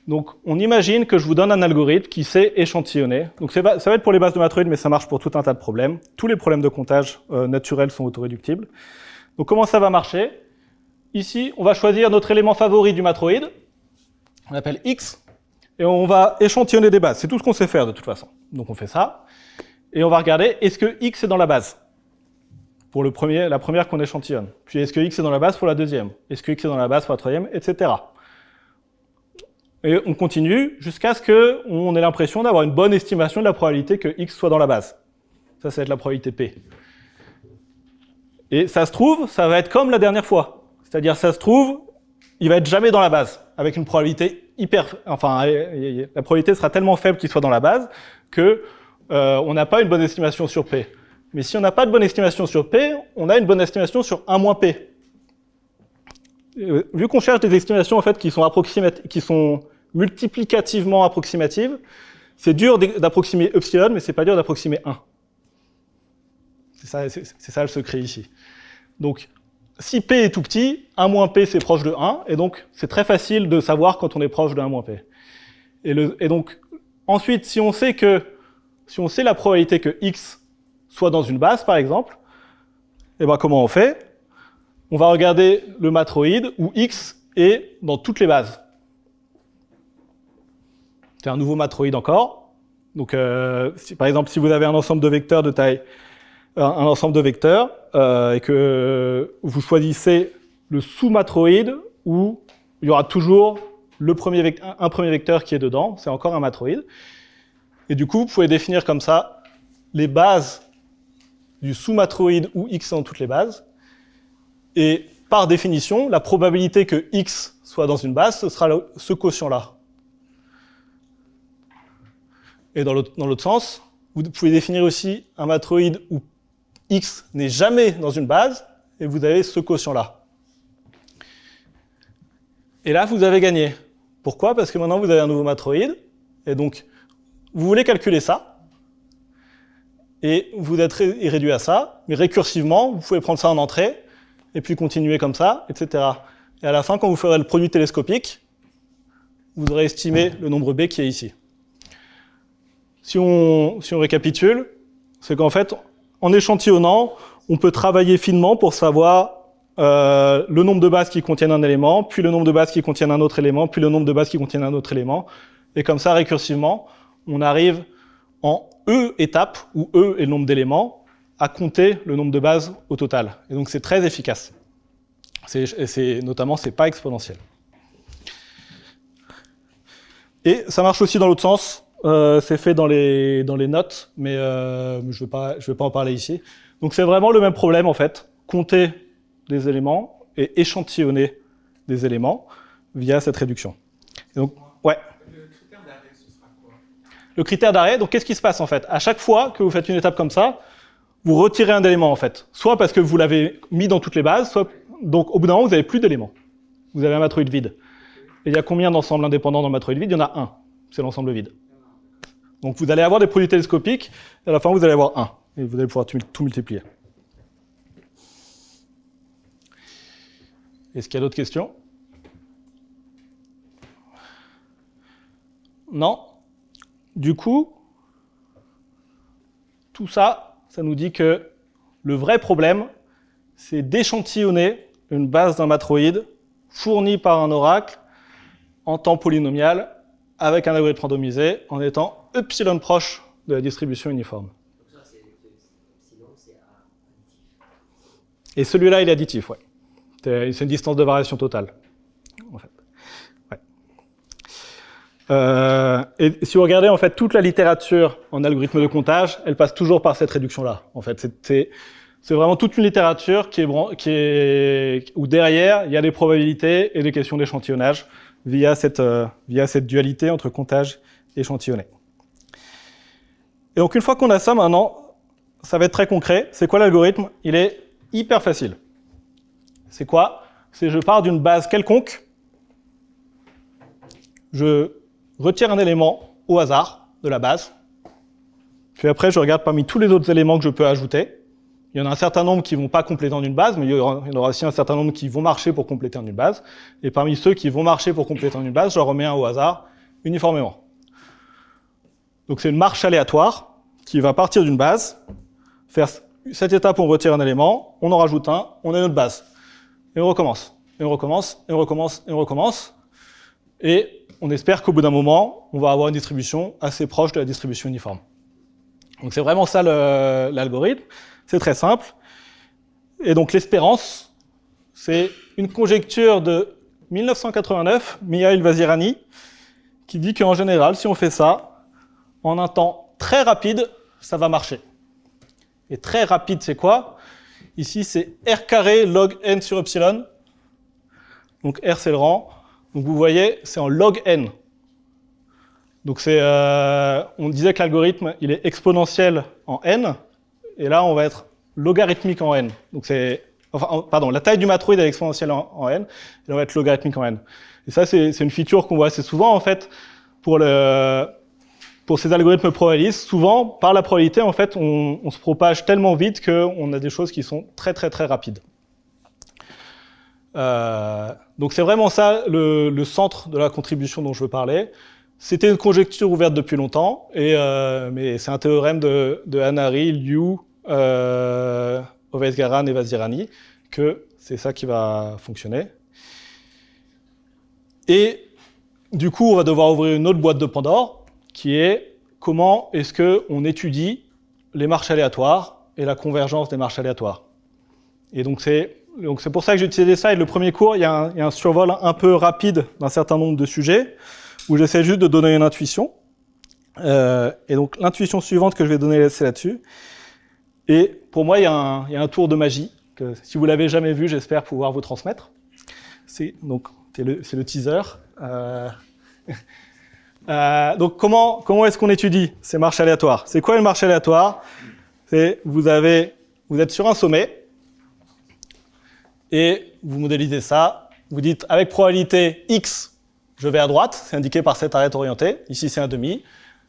Donc, on imagine que je vous donne un algorithme qui sait échantillonner. Donc, ça va être pour les bases de matroïde, mais ça marche pour tout un tas de problèmes. Tous les problèmes de comptage naturels sont autoréductibles. Donc, comment ça va marcher? Ici, on va choisir notre élément favori du matroïde. On l'appelle X. Et on va échantillonner des bases. C'est tout ce qu'on sait faire de toute façon. Donc, on fait ça. Et on va regarder, est-ce que X est dans la base? Pour la première qu'on échantillonne. Puis, est-ce que X est dans la base pour la deuxième? Est-ce que X est dans la base pour la troisième? Etc. Et on continue jusqu'à ce qu'on ait l'impression d'avoir une bonne estimation de la probabilité que X soit dans la base. Ça va être la probabilité P. Et ça se trouve, ça va être comme la dernière fois. C'est-à-dire, ça se trouve, il va être jamais dans la base, avec une probabilité la probabilité sera tellement faible qu'il soit dans la base que on n'a pas une bonne estimation sur P. Mais si on n'a pas de bonne estimation sur P, on a une bonne estimation sur 1 moins P. Vu qu'on cherche des estimations en fait qui sont multiplicativement approximatives, c'est dur d'approximer epsilon, mais c'est pas dur d'approximer 1. C'est ça le secret ici. Donc, si P est tout petit, 1 moins P c'est proche de 1, et donc c'est très facile de savoir quand on est proche de 1 moins P. Et donc, ensuite, si on sait la probabilité que X soit dans une base, par exemple, et comment on fait? On va regarder le matroïde où X est dans toutes les bases. C'est un nouveau matroïde encore. Donc, par exemple, si vous avez un ensemble de vecteurs de taille, et que vous choisissez le sous-matroïde où il y aura toujours un premier vecteur qui est dedans, c'est encore un matroïde. Et du coup, vous pouvez définir comme ça les bases du sous-matroïde où X est dans toutes les bases. Et par définition, la probabilité que X soit dans une base, ce sera ce quotient-là. Et dans l'autre sens, vous pouvez définir aussi un matroïde où X n'est jamais dans une base, et vous avez ce quotient-là. Et là, vous avez gagné. Pourquoi? Parce que maintenant, vous avez un nouveau matroïde, et donc, vous voulez calculer ça, et vous êtes réduit à ça, mais récursivement, vous pouvez prendre ça en entrée, et puis continuer comme ça, etc. Et à la fin, quand vous ferez le produit télescopique, vous aurez estimé le nombre B qui est ici. Si on récapitule, c'est qu'en fait, en échantillonnant, on peut travailler finement pour savoir le nombre de bases qui contiennent un élément, puis le nombre de bases qui contiennent un autre élément, puis le nombre de bases qui contiennent un autre élément. Et comme ça, récursivement, on arrive en E étapes, où E est le nombre d'éléments, à compter le nombre de bases au total. Et donc c'est très efficace. Notamment, c'est pas exponentiel. Et ça marche aussi dans l'autre sens. c'est fait dans les notes, mais je vais pas en parler ici. Donc c'est vraiment le même problème en fait, compter des éléments et échantillonner des éléments via cette réduction. Et donc, ouais. Le critère d'arrêt, ce sera quoi? Le critère d'arrêt, donc qu'est-ce qui se passe en fait? À chaque fois que vous faites une étape comme ça, vous retirez un élément en fait. Soit parce que vous l'avez mis dans toutes les bases, soit donc au bout d'un moment vous n'avez plus d'éléments. Vous avez un matroïde vide. Et il y a combien d'ensembles indépendants dans le matroïde vide? Il y en a un. C'est l'ensemble vide. Donc vous allez avoir des produits télescopiques, et à la fin vous allez avoir un. Et vous allez pouvoir tout multiplier. Est-ce qu'il y a d'autres questions? Non. Du coup, tout ça, ça nous dit que le vrai problème, c'est d'échantillonner une base d'un matroïde fournie par un oracle en temps polynomial avec un algorithme randomisé en étant epsilon proche de la distribution uniforme. Donc ça, sinon, c'est additif. Et celui-là, il est additif, ouais. C'est une distance de variation totale, en fait. Ouais. Et si vous regardez, en fait, toute la littérature en algorithme de comptage, elle passe toujours par cette réduction-là. En fait, c'est vraiment toute une littérature où derrière, il y a des probabilités et des questions d'échantillonnage via cette dualité entre comptage et échantillonné. Et donc, une fois qu'on a ça, maintenant, ça va être très concret. C'est quoi l'algorithme? Il est hyper facile. C'est quoi? C'est je pars d'une base quelconque, je retire un élément au hasard de la base, puis après je regarde parmi tous les autres éléments que je peux ajouter. Il y en a un certain nombre qui ne vont pas compléter en une base, mais il y en aura aussi un certain nombre qui vont marcher pour compléter en une base. Et parmi ceux qui vont marcher pour compléter en une base, j'en remets un au hasard uniformément. Donc c'est une marche aléatoire qui va partir d'une base, faire cette étape où on retire un élément, on en rajoute un, on a une autre base. Et on recommence, et on recommence, et on recommence, et on recommence. Et on espère qu'au bout d'un moment, on va avoir une distribution assez proche de la distribution uniforme. Donc c'est vraiment ça l'algorithme. C'est très simple. Et donc l'espérance, c'est une conjecture de 1989, Mihail Vazirani, qui dit qu'en général, si on fait ça, en un temps très rapide, ça va marcher. Et très rapide, c'est quoi? Ici, c'est r carré log n sur epsilon. Donc r, c'est le rang. Donc vous voyez, c'est en log n. Donc on disait que l'algorithme, il est exponentiel en n. Et là, on va être logarithmique en n. Donc la taille du matroïde est exponentielle en n. Et on va être logarithmique en n. Et ça, c'est une feature qu'on voit assez souvent, en fait, pour ces algorithmes probabilistes. Souvent, par la probabilité, en fait, on se propage tellement vite qu'on a des choses qui sont très, très, très rapides. Donc c'est vraiment ça le centre de la contribution dont je veux parler. C'était une conjecture ouverte depuis longtemps, mais c'est un théorème de Hanari, Liu, Ovesgaran et Vazirani, que c'est ça qui va fonctionner. Et du coup, on va devoir ouvrir une autre boîte de Pandore, qui est comment est-ce qu'on étudie les marches aléatoires et la convergence des marches aléatoires. Et donc c'est pour ça que j'ai utilisé ça. Et le premier cours, il y a un survol un peu rapide d'un certain nombre de sujets, où j'essaie juste de donner une intuition. Et donc l'intuition suivante que je vais donner, c'est là-dessus. Et pour moi, il y a un tour de magie, que si vous ne l'avez jamais vu, j'espère pouvoir vous transmettre. C'est le teaser. Donc comment est-ce qu'on étudie ces marches aléatoires? C'est quoi une marche aléatoire? C'est vous êtes sur un sommet et vous modélisez ça. Vous dites avec probabilité X, je vais à droite, c'est indiqué par cette arête orientée. Ici c'est un demi.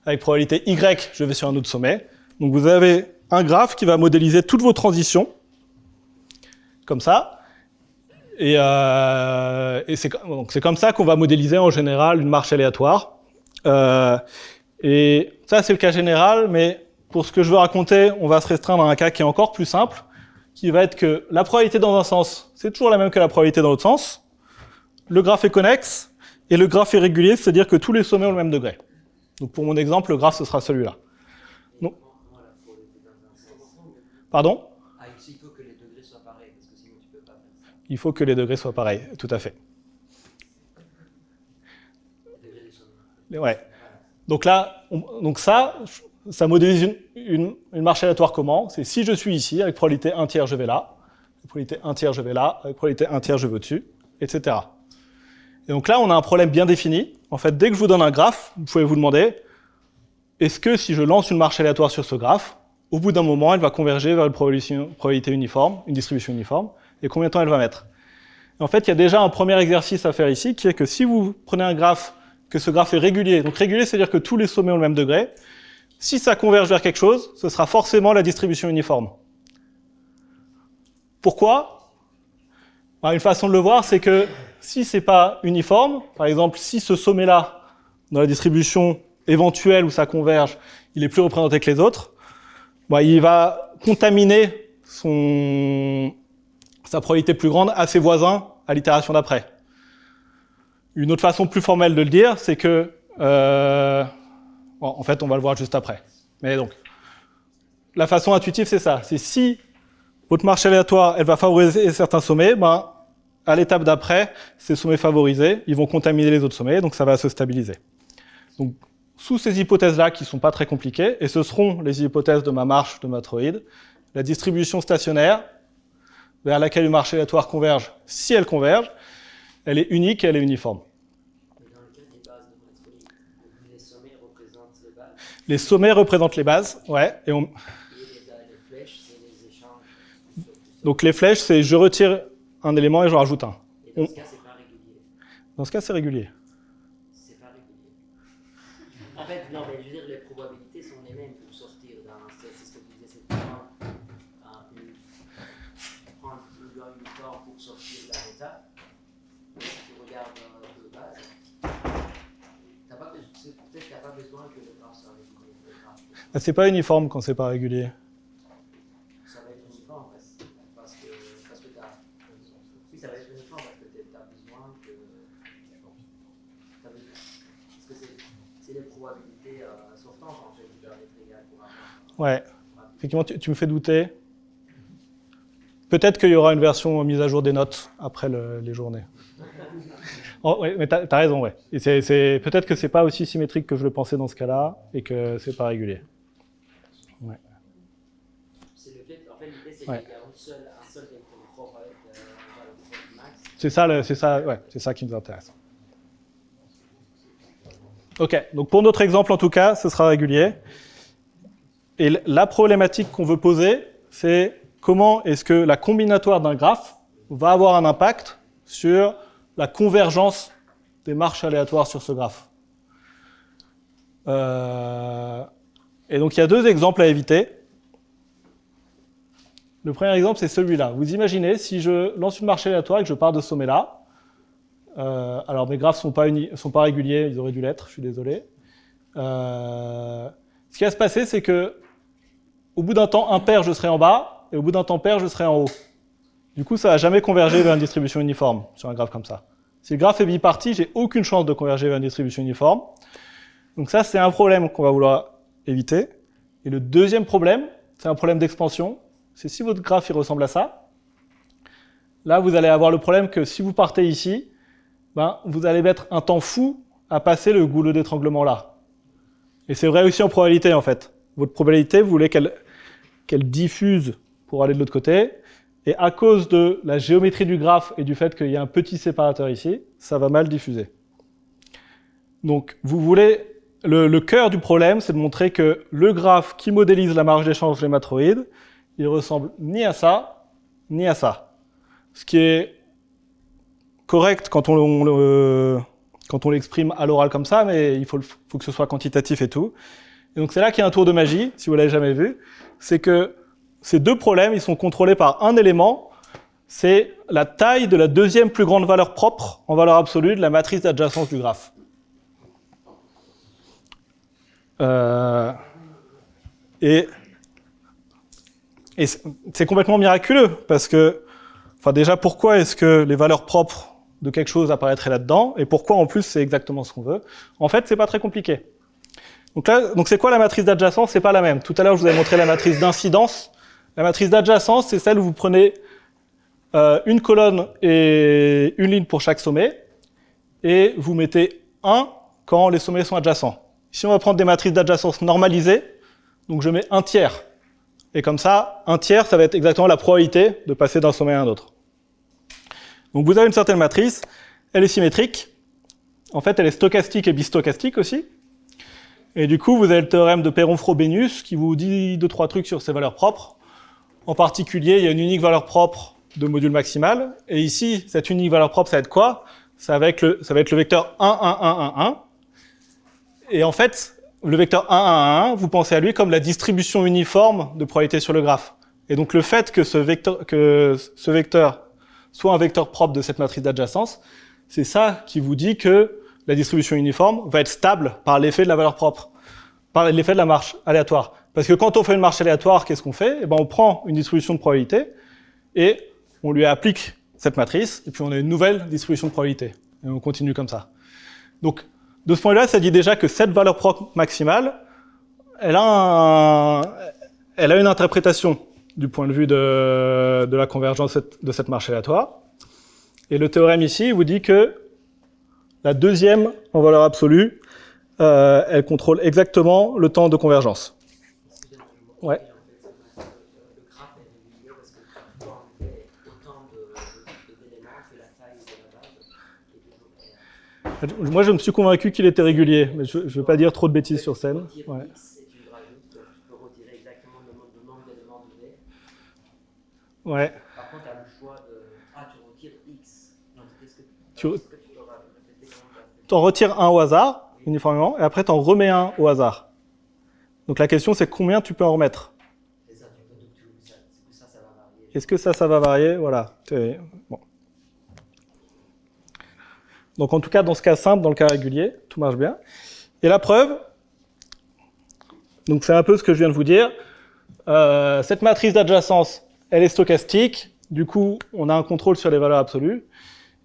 Avec probabilité Y, je vais sur un autre sommet. Donc vous avez un graphe qui va modéliser toutes vos transitions comme ça. Et c'est comme ça qu'on va modéliser en général une marche aléatoire. Et ça, c'est le cas général, mais pour ce que je veux raconter, on va se restreindre à un cas qui est encore plus simple, qui va être que la probabilité dans un sens, c'est toujours la même que la probabilité dans l'autre sens. Le graphe est connexe, et le graphe est régulier, c'est-à-dire que tous les sommets ont le même degré. Donc pour mon exemple, le graphe, ce sera celui-là. Non. Pardon ? Il faut que les degrés soient pareils, parce que sinon tu peux pas faire ça. Il faut que les degrés soient pareils, tout à fait. Les degrés des sommets. Ouais. Donc là, ça modélise une marche aléatoire comment? C'est si je suis ici, avec probabilité 1 tiers, je vais là. Avec probabilité 1 tiers, je vais là. Avec probabilité 1 tiers, je vais au-dessus, etc. Et donc là, on a un problème bien défini. En fait, dès que je vous donne un graphe, vous pouvez vous demander, est-ce que si je lance une marche aléatoire sur ce graphe, au bout d'un moment, elle va converger vers une probabilité uniforme, une distribution uniforme, et combien de temps elle va mettre? Et en fait, il y a déjà un premier exercice à faire ici, qui est que si vous prenez un graphe, que ce graphe est régulier, donc régulier, c'est-à-dire que tous les sommets ont le même degré, si ça converge vers quelque chose, ce sera forcément la distribution uniforme. Pourquoi? Une façon de le voir, c'est que si c'est pas uniforme, par exemple, si ce sommet-là, dans la distribution éventuelle où ça converge, il est plus représenté que les autres, il va contaminer sa probabilité plus grande à ses voisins à l'itération d'après. Une autre façon plus formelle de le dire, c'est que... en fait, on va le voir juste après. Mais donc, la façon intuitive, c'est ça. C'est si votre marche aléatoire, elle va favoriser certains sommets, à l'étape d'après, ces sommets favorisés, ils vont contaminer les autres sommets, donc ça va se stabiliser. Donc, sous ces hypothèses-là, qui ne sont pas très compliquées, et ce seront les hypothèses de ma marche de matroïde, la distribution stationnaire, vers laquelle une marche aléatoire converge, si elle converge, elle est unique et elle est uniforme. Mais dans le cas des bases de matroïde, les sommets représentent les bases. Les sommets représentent les bases, ouais. Et les flèches, c'est les échanges. Donc les flèches, c'est je retire un élément et je rajoute un. Et dans ce cas, c'est pas régulier. Dans ce cas, c'est régulier. C'est pas régulier. En fait, non, mais je veux dire, les probabilités sont les mêmes pour sortir d'un... C'est ce que tu disais, c'est prendre une loi uniforme pour sortir d'un état. Mais si tu regardes de base, peut-être que tu n'as pas besoin que le graphe soit régulier. C'est pas uniforme quand c'est pas régulier. Ça va être uniforme parce que t'as... Oui, ça va être uniforme parce que tu as besoin que... Parce que c'est les probabilités sortantes en fait qui doivent être égales pour avoir... Ouais. Effectivement, tu me fais douter. Peut-être qu'il y aura une version mise à jour des notes après les journées. Ouais, mais t'as raison, ouais. Et peut-être que c'est pas aussi symétrique que je le pensais dans ce cas-là, et que c'est pas régulier. Ouais. C'est le fait, en fait, l'idée c'est Ouais. qu'il y a un seul vecteur propre avec un valeur propre max. C'est ça qui nous intéresse. Ok, donc pour notre exemple en tout cas, ce sera régulier. Et la problématique qu'on veut poser, c'est comment est-ce que la combinatoire d'un graphe va avoir un impact sur la convergence des marches aléatoires sur ce graphe. Et donc il y a deux exemples à éviter. Le premier exemple, c'est celui-là. Vous imaginez, si je lance une marche aléatoire et que je pars de ce sommet-là, alors mes graphes sont pas réguliers, ils auraient dû l'être, je suis désolé. Ce qui va se passer, c'est que au bout d'un temps impair, je serai en bas, et au bout d'un temps pair, je serai en haut. Du coup, ça va jamais converger vers une distribution uniforme sur un graphe comme ça. Si le graphe est biparti, j'ai aucune chance de converger vers une distribution uniforme. Donc ça, c'est un problème qu'on va vouloir éviter. Et le deuxième problème, c'est un problème d'expansion. C'est si votre graphe il ressemble à ça, là, vous allez avoir le problème que si vous partez ici, vous allez mettre un temps fou à passer le goulot d'étranglement là. Et c'est vrai aussi en probabilité, en fait. Votre probabilité, vous voulez qu'elle diffuse pour aller de l'autre côté. Et à cause de la géométrie du graphe et du fait qu'il y a un petit séparateur ici, ça va mal diffuser. Donc, vous voulez... Le cœur du problème, c'est de montrer que le graphe qui modélise la marge d'échange des matroïdes, il ressemble ni à ça, ni à ça. Ce qui est correct quand on l'exprime à l'oral comme ça, mais il faut que ce soit quantitatif et tout. Et donc c'est là qu'il y a un tour de magie, si vous l'avez jamais vu, c'est que ces deux problèmes, ils sont contrôlés par un élément, c'est la taille de la deuxième plus grande valeur propre en valeur absolue de la matrice d'adjacence du graphe. Et c'est complètement miraculeux, parce que, déjà, pourquoi est-ce que les valeurs propres de quelque chose apparaîtraient là-dedans, et pourquoi, en plus, c'est exactement ce qu'on veut. En fait, c'est pas très compliqué. Donc c'est quoi la matrice d'adjacence? C'est pas la même. Tout à l'heure, je vous avais montré la matrice d'incidence. La matrice d'adjacence, c'est celle où vous prenez une colonne et une ligne pour chaque sommet, et vous mettez 1 quand les sommets sont adjacents. Ici, on va prendre des matrices d'adjacence normalisées. Donc, je mets 1/3. Et comme ça, 1/3, ça va être exactement la probabilité de passer d'un sommet à un autre. Donc, vous avez une certaine matrice. Elle est symétrique. En fait, elle est stochastique et bistochastique aussi. Et du coup, vous avez le théorème de Perron-Frobenius qui vous dit 2-3 trucs sur ses valeurs propres. En particulier, il y a une unique valeur propre de module maximal. Et ici, cette unique valeur propre, ça va être quoi? Ça va être le vecteur 1, 1, 1, 1, 1. Et en fait, le vecteur 1, 1, 1, 1, vous pensez à lui comme la distribution uniforme de probabilité sur le graphe. Et donc, le fait que ce vecteur soit un vecteur propre de cette matrice d'adjacence, c'est ça qui vous dit que la distribution uniforme va être stable par l'effet de la valeur propre, par l'effet de la marche aléatoire. Parce que quand on fait une marche aléatoire, qu'est-ce qu'on fait? Eh ben, on prend une distribution de probabilité et on lui applique cette matrice, et puis on a une nouvelle distribution de probabilité. Et on continue comme ça. Donc, de ce point de vue-là, ça dit déjà que cette valeur propre maximale, elle a une interprétation du point de vue de la convergence de cette marche aléatoire. Et le théorème ici vous dit que la deuxième en valeur absolue, elle contrôle exactement le temps de convergence. Ouais. Le graphe est régulier parce que tu peux enlever autant d'éléments que la taille de la base qui est toujours. Moi, je me suis convaincu qu'il était régulier, mais je ne veux pas dire trop de bêtises sur scène. Ouais. X et tu rajoutes, tu peux retirer exactement le nombre d'éléments donné. Ouais. Par contre, tu as le choix de. Ah, tu retires X. Donc, qu'est-ce que Tu peux répéter comment tu as fait? en retires un au hasard, uniformément, et après, tu en remets un au hasard. Donc la question, c'est combien tu peux en remettre? C'est ça, tu peux ça va varier. Est-ce que ça va varier? Voilà. Bon. Donc en tout cas, dans ce cas simple, dans le cas régulier, tout marche bien. Et la preuve, donc c'est un peu ce que je viens de vous dire. Cette matrice d'adjacence, elle est stochastique. Du coup, on a un contrôle sur les valeurs absolues.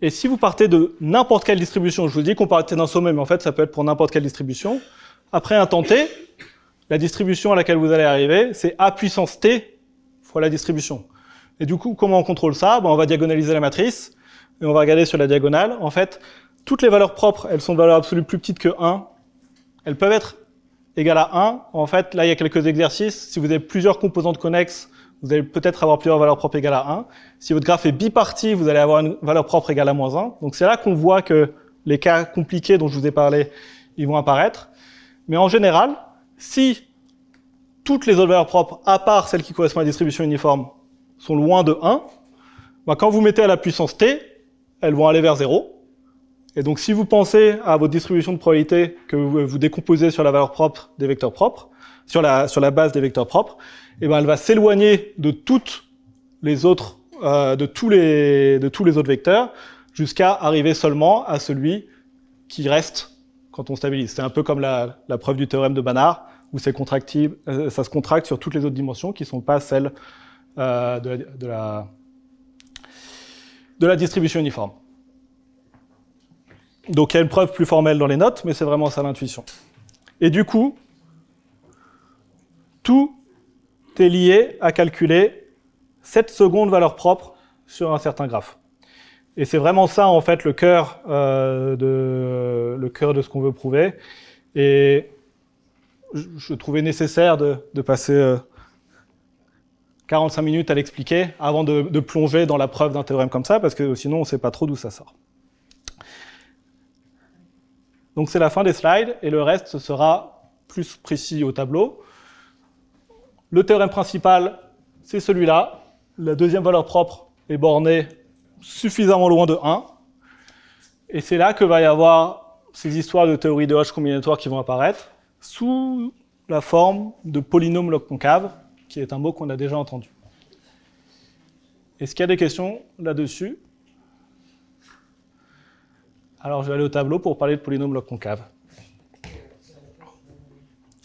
Et si vous partez de n'importe quelle distribution, je vous dis qu'on partait d'un sommet, mais en fait, ça peut être pour n'importe quelle distribution. Après un temps t, la distribution à laquelle vous allez arriver, c'est a puissance t fois la distribution. Et du coup, comment on contrôle ça? On va diagonaliser la matrice, et on va regarder sur la diagonale. En fait, toutes les valeurs propres, elles sont de valeur absolue plus petites que 1. Elles peuvent être égales à 1. En fait, là, il y a quelques exercices. Si vous avez plusieurs composantes connexes, vous allez peut-être avoir plusieurs valeurs propres égales à 1. Si votre graphe est biparti, vous allez avoir une valeur propre égale à -1. Donc c'est là qu'on voit que les cas compliqués dont je vous ai parlé, ils vont apparaître. Mais en général, si toutes les autres valeurs propres, à part celles qui correspondent à la distribution uniforme, sont loin de 1, quand vous mettez à la puissance t, elles vont aller vers 0. Et donc si vous pensez à votre distribution de probabilité que vous décomposez sur la valeur propre des vecteurs propres, sur la base des vecteurs propres, et elle va s'éloigner de toutes les autres, de tous les autres vecteurs, jusqu'à arriver seulement à celui qui reste quand on stabilise. C'est un peu comme la preuve du théorème de Banach, où c'est contractible, ça se contracte sur toutes les autres dimensions qui ne sont pas celles de la distribution uniforme. Donc il y a une preuve plus formelle dans les notes, mais c'est vraiment ça l'intuition. Et du coup, tout est lié à calculer cette seconde valeur propre sur un certain graphe. Et c'est vraiment ça, en fait, le cœur de ce qu'on veut prouver. Et je trouvais nécessaire de passer 45 minutes à l'expliquer avant de plonger dans la preuve d'un théorème comme ça, parce que sinon, on ne sait pas trop d'où ça sort. Donc c'est la fin des slides, et le reste, ce sera plus précis au tableau. Le théorème principal, c'est celui-là. La deuxième valeur propre est bornée suffisamment loin de 1. Et c'est là que va y avoir ces histoires de théorie de Hodge combinatoire qui vont apparaître, sous la forme de polynôme log concave, qui est un mot qu'on a déjà entendu. Est-ce qu'il y a des questions là-dessus? Alors, je vais aller au tableau pour parler de polynôme log concave.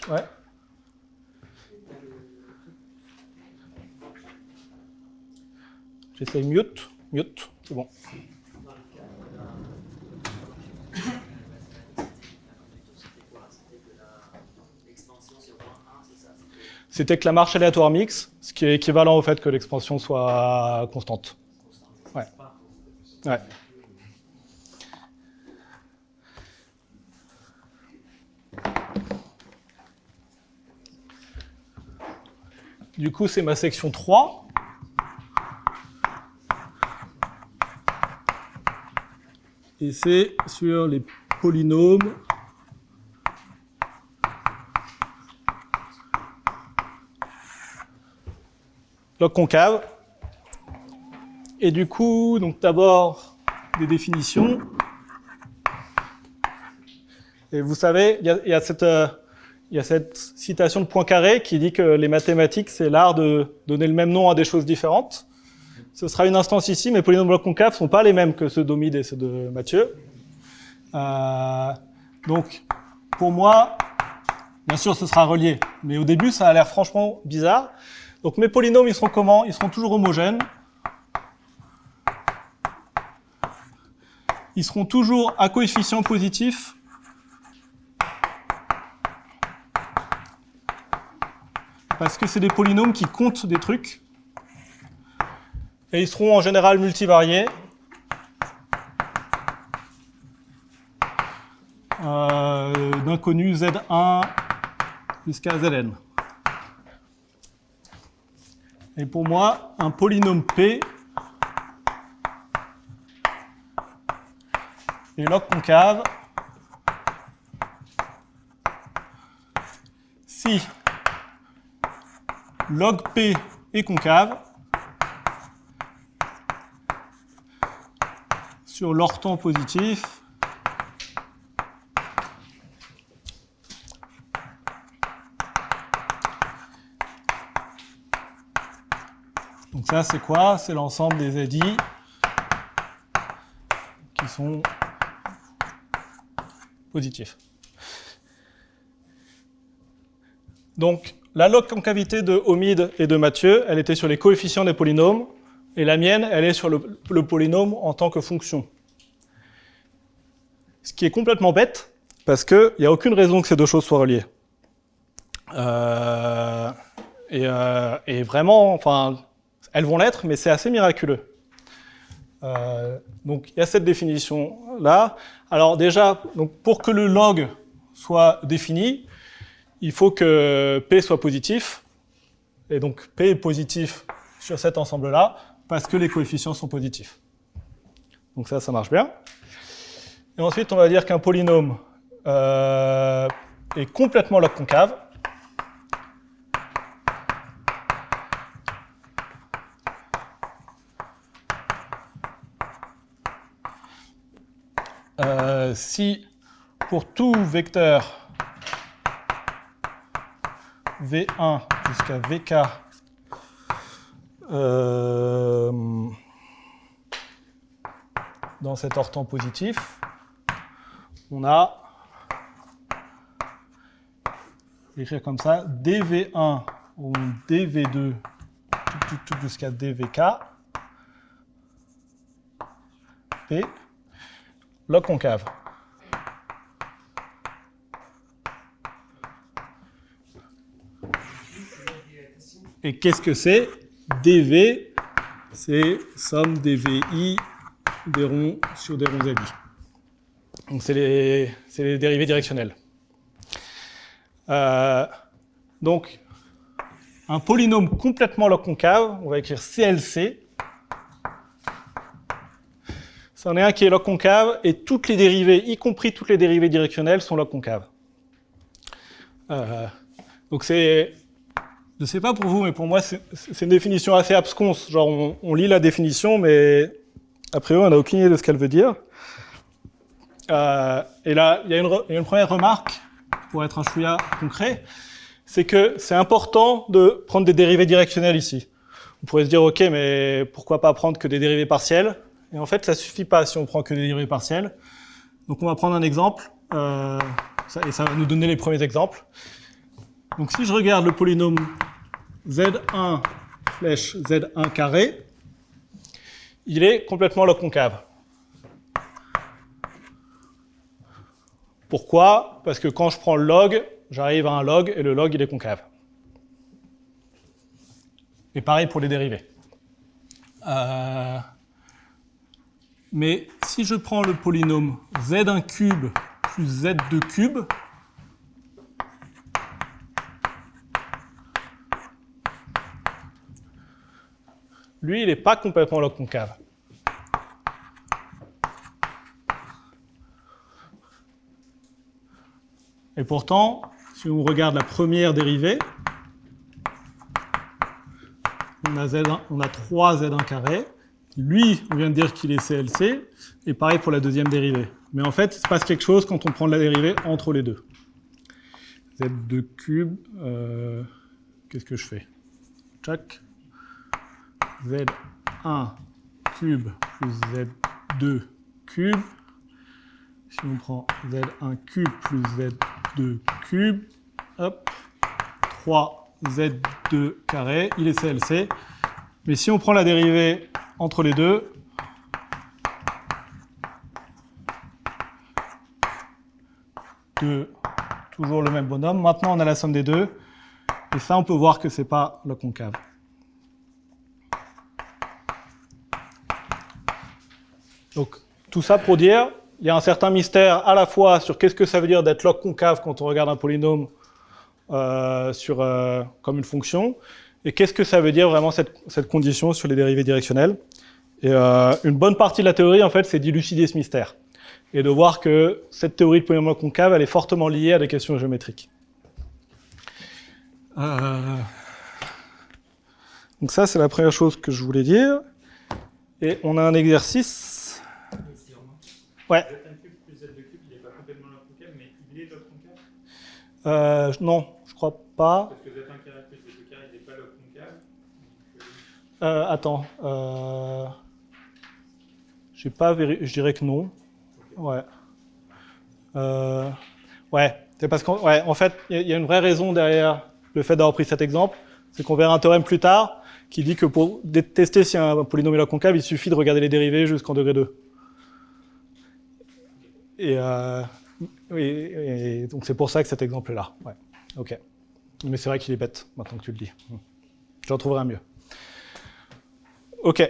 Ouais. J'essaye mute, c'est bon. C'était que la marche aléatoire mixte, ce qui est équivalent au fait que l'expansion soit constante. Ouais. Ouais. Du coup, c'est ma section 3. Et c'est sur les polynômes log concave. Et du coup, donc d'abord des définitions. Et vous savez, il y a cette citation de Poincaré qui dit que les mathématiques, c'est l'art de donner le même nom à des choses différentes. Ce sera une instance ici, mais les polynômes log concaves ne sont pas les mêmes que ceux d'Omid et ceux de Mathieu. Donc, pour moi, bien sûr, ce sera relié. Mais au début, ça a l'air franchement bizarre. Donc, mes polynômes, ils seront comment? Ils seront toujours homogènes. Ils seront toujours à coefficient positif. Parce que c'est des polynômes qui comptent des trucs. Et ils seront en général multivariés. D'inconnu Z1 jusqu'à Zn. Et pour moi, un polynôme P est log concave si log P est concave sur l'orthon positif donc ça c'est quoi? C'est l'ensemble des ZI qui sont positifs. Donc la log concavité de Omid et de Mathieu, elle était sur les coefficients des polynômes, et la mienne, elle est sur le polynôme en tant que fonction. Ce qui est complètement bête, parce qu'il n'y a aucune raison que ces deux choses soient reliées. Et vraiment, enfin, elles vont l'être, mais c'est assez miraculeux. Donc il y a cette définition-là. Alors déjà, donc, pour que le log soit défini, il faut que P soit positif. Et donc P est positif sur cet ensemble-là, parce que les coefficients sont positifs. Donc ça marche bien. Et ensuite, on va dire qu'un polynôme est complètement log concave. Si pour tout vecteur V1 jusqu'à Vk dans cet orthon positif, on a, je vais écrire comme ça, dv1 ou dv2 tout jusqu'à dvk p log concave. Et qu'est-ce que c'est? dv, c'est somme des vi des ronds sur des ronds ZI. Donc c'est les dérivés directionnels. Donc un polynôme complètement log concave, on va écrire CLC. C'en est un qui est log concave et toutes les dérivées, y compris toutes les dérivées directionnelles, sont log concave. Donc c'est, je ne sais pas pour vous, mais pour moi c'est une définition assez absconse. Genre on lit la définition, mais a priori on n'a aucune idée de ce qu'elle veut dire. Et là, il y a une première remarque, pour être un chouïa concret, c'est que c'est important de prendre des dérivées directionnelles ici. On pourrait se dire, ok, mais pourquoi pas prendre que des dérivées partielles? Et en fait, ça suffit pas si on prend que des dérivées partielles. Donc on va prendre un exemple, et ça va nous donner les premiers exemples. Donc si je regarde le polynôme Z1 flèche Z1 carré, il est complètement log concave. Pourquoi? Parce que quand je prends le log, j'arrive à un log, et le log, il est concave. Et pareil pour les dérivés. Mais si je prends le polynôme Z1 cube plus Z2 cube, lui, il n'est pas complètement log concave. Et pourtant, si on regarde la première dérivée, on a 3z1 carré. Lui, on vient de dire qu'il est CLC, et pareil pour la deuxième dérivée. Mais en fait, il se passe quelque chose quand on prend la dérivée entre les deux. Z2 cube, qu'est-ce que je fais? Tchac. Z1 cube plus Z2 cube. Si on prend Z1 cube plus Z2 cube, hop, 3Z2 carré, il est CLC. Mais si on prend la dérivée entre les deux, toujours le même bonhomme. Maintenant, on a la somme des deux. Et ça, on peut voir que ce n'est pas log concave. Donc, tout ça pour dire, il y a un certain mystère à la fois sur qu'est-ce que ça veut dire d'être log concave quand on regarde un polynôme comme une fonction, et qu'est-ce que ça veut dire vraiment cette condition sur les dérivées directionnelles. Et une bonne partie de la théorie, en fait, c'est d'élucider ce mystère. Et de voir que cette théorie de polynôme concave, elle est fortement liée à des questions géométriques. Donc ça, c'est la première chose que je voulais dire. Et on a un exercice. Ouais. Z1 cube plus Z2 cube, il n'est pas complètement log concave, mais il est log concave. Non, je crois pas. Parce que Z1 carré plus Z2 carré, il n'est pas log concave. Attends. J'ai pas vérifié. Je dirais que non. Ouais. Ouais. C'est parce qu'en en fait, il y a une vraie raison derrière le fait d'avoir pris cet exemple. C'est qu'on verra un théorème plus tard qui dit que pour tester si un polynôme est log concave, il suffit de regarder les dérivées jusqu'en degré 2. Et donc c'est pour ça que cet exemple est là. Ouais. Ok. Mais c'est vrai qu'il est bête, maintenant que tu le dis. J'en trouverai un mieux. Ok.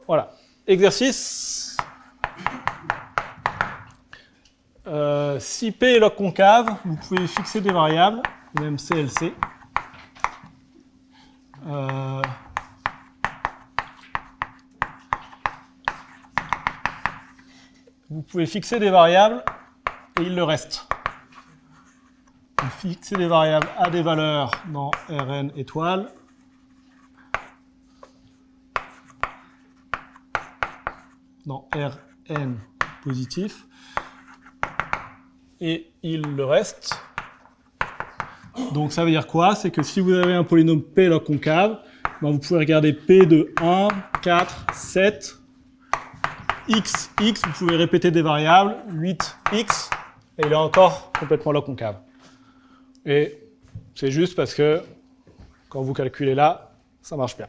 Voilà. Exercice. Si P est log concave, vous pouvez fixer des variables, même CLC. Vous pouvez fixer des variables et il le reste. Vous fixez des variables à des valeurs dans Rn étoile. Dans Rn positif. Et il le reste. Donc ça veut dire quoi? C'est que si vous avez un polynôme P log concave, ben vous pouvez regarder P de 1, 4, 7, x, vous pouvez répéter des variables, 8x, et il est encore complètement log concave. Et c'est juste parce que quand vous calculez là, ça marche bien.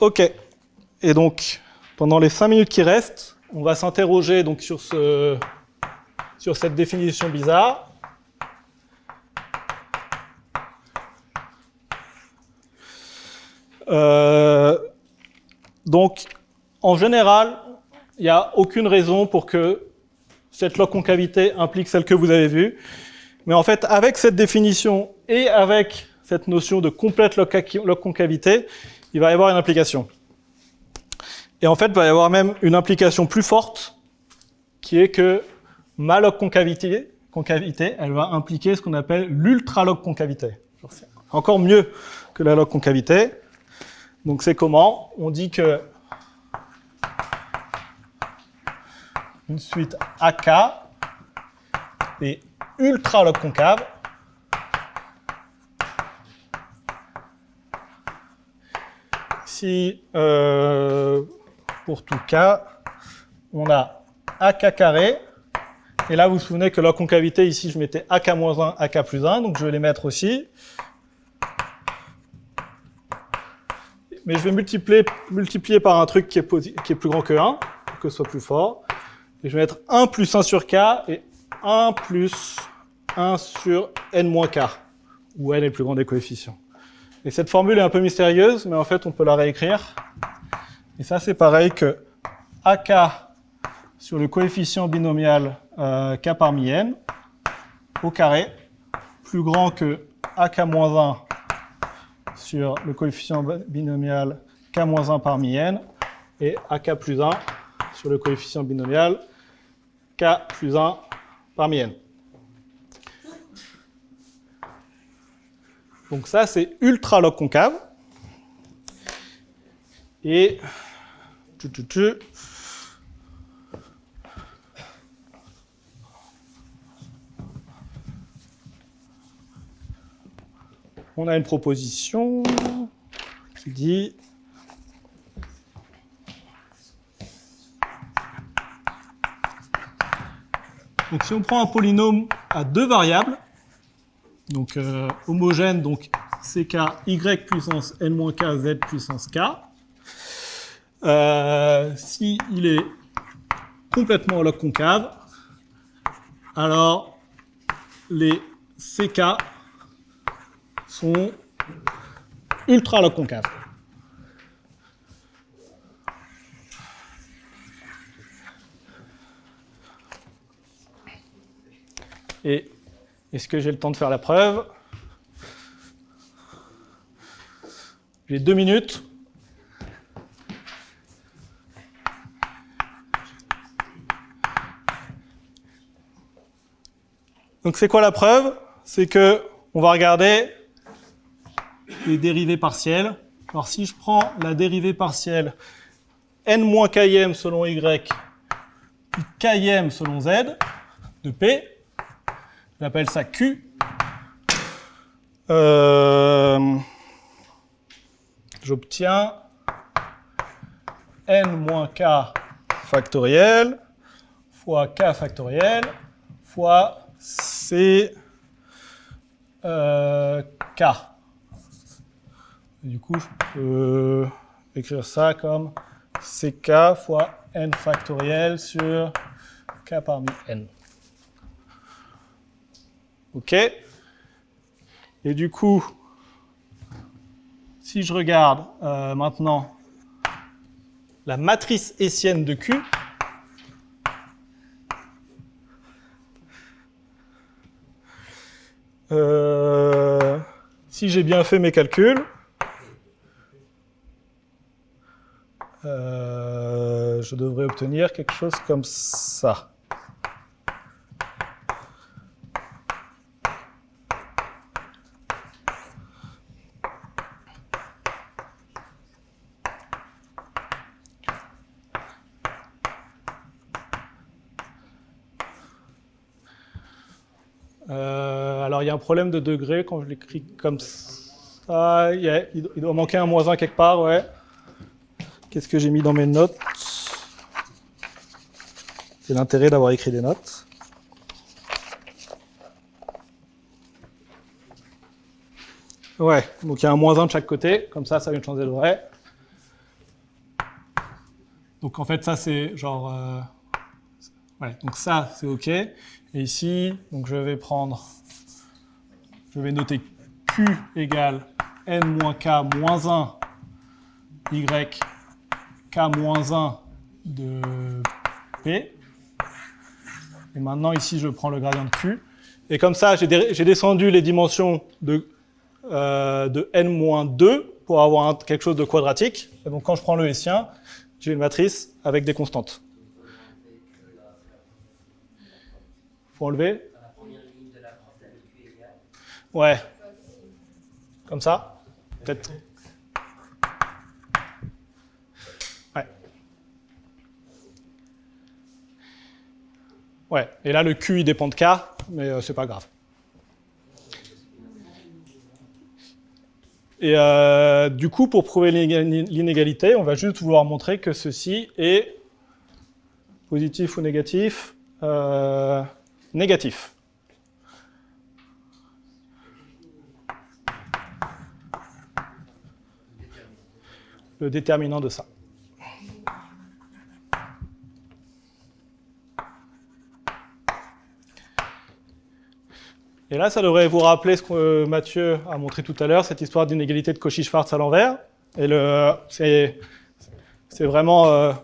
Ok. Et donc, pendant les 5 minutes qui restent, on va s'interroger donc sur cette définition bizarre. Donc, en général, il n'y a aucune raison pour que cette log concavité implique celle que vous avez vue. Mais en fait, avec cette définition et avec cette notion de complète log concavité, il va y avoir une implication. Et en fait, il va y avoir même une implication plus forte, qui est que ma log concavité, elle va impliquer ce qu'on appelle l'ultra-log concavité. C'est encore mieux que la log concavité. Donc c'est comment? On dit que une suite AK est ultra-log concave si, pour tout cas, on a AK carré, et là vous vous souvenez que log concavité, ici je mettais AK-1, AK plus 1, donc je vais les mettre aussi. Mais je vais multiplier par un truc qui est plus grand que 1, pour que ce soit plus fort. Et je vais mettre 1 plus 1 sur k et 1 plus 1 sur n-k, où n est le plus grand des coefficients. Et cette formule est un peu mystérieuse, mais en fait on peut la réécrire. Et ça c'est pareil que AK sur le coefficient binomial k parmi n au carré plus grand que ak-1 sur le coefficient binomial k-1 parmi n et ak plus 1 sur le coefficient binomial k plus 1 parmi n. Donc ça, c'est ultra log concave. Et on a une proposition qui dit donc si on prend un polynôme à deux variables, donc homogène, donc ck y puissance n-k z puissance k, si il est complètement log concave, alors les ck sont ultra log concave. Et est-ce que j'ai le temps de faire la preuve? J'ai 2 minutes. Donc c'est quoi la preuve? C'est que on va regarder les dérivées partielles. Alors si je prends la dérivée partielle n-kim selon y puis kim selon z de p, j'appelle ça q. J'obtiens n-k factoriel fois k factoriel fois c k. Du coup, je peux écrire ça comme ck fois n factoriel sur k parmi n. OK. Et du coup, si je regarde maintenant la matrice hessienne de Q, si j'ai bien fait mes calculs, je devrais obtenir quelque chose comme ça. Alors il y a un problème de degré quand je l'écris comme ça. Il doit manquer un -1 quelque part, ouais. Qu'est-ce que j'ai mis dans mes notes? C'est l'intérêt d'avoir écrit des notes. Ouais, donc il y a un -1 de chaque côté, comme ça vient de changer de vrai. Donc en fait ça c'est genre... ouais, donc ça c'est OK. Et ici, donc je vais noter Q égale n-k-1 y k-1 de P. Et maintenant, ici, je prends le gradient de Q. Et comme ça, j'ai descendu les dimensions de n-2 pour avoir quelque chose de quadratique. Et donc, quand je prends le hessien, j'ai une matrice avec des constantes. Faut enlever? La première ligne de la prof, t'as le Q égale. Ouais. Comme ça? Peut-être. Ouais. Ouais. Et là, le Q, il dépend de K, mais c'est pas grave. Et du coup, pour prouver l'inégalité, on va juste vouloir montrer que ceci est positif ou négatif. Négatif. Le déterminant de ça. Et là, ça devrait vous rappeler ce que Mathieu a montré tout à l'heure, cette histoire d'inégalité de Cauchy-Schwarz à l'envers. Et c'est vraiment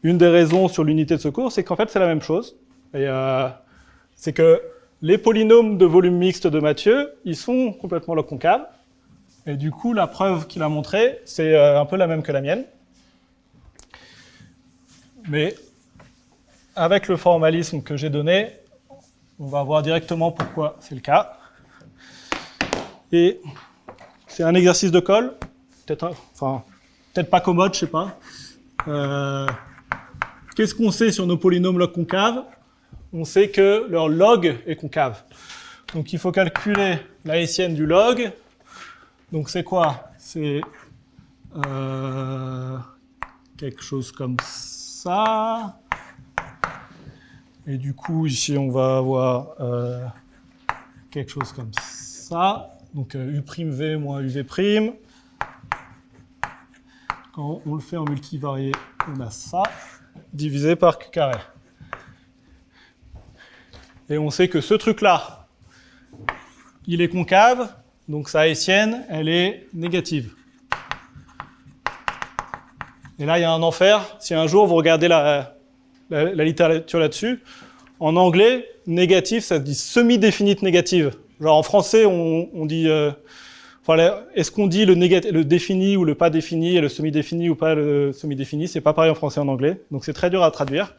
une des raisons sur l'unité de ce cours, c'est qu'en fait, c'est la même chose. Et c'est que les polynômes de volume mixte de Mathieu, ils sont complètement log concaves. Et du coup, la preuve qu'il a montrée, c'est un peu la même que la mienne. Mais avec le formalisme que j'ai donné, on va voir directement pourquoi c'est le cas. Et c'est un exercice de colle, peut-être pas commode, je sais pas. Qu'est-ce qu'on sait sur nos polynômes log concaves? On sait que leur log est concave. Donc il faut calculer la hessienne du log. Donc c'est quoi? C'est quelque chose comme ça. Et du coup, ici, on va avoir quelque chose comme ça. Donc U'V moins UV'. Quand on le fait en multivarié, on a ça, divisé par Q carré. Et on sait que ce truc-là, il est concave, donc sa hessienne, elle est négative. Et là, il y a un enfer. Si un jour, vous regardez la littérature là-dessus, en anglais, négatif, ça se dit semi-définite négative. Genre en français, on dit... est-ce qu'on dit le défini ou le pas défini, et le semi-défini ou pas le semi-défini? C'est pas pareil en français et en anglais, donc c'est très dur à traduire.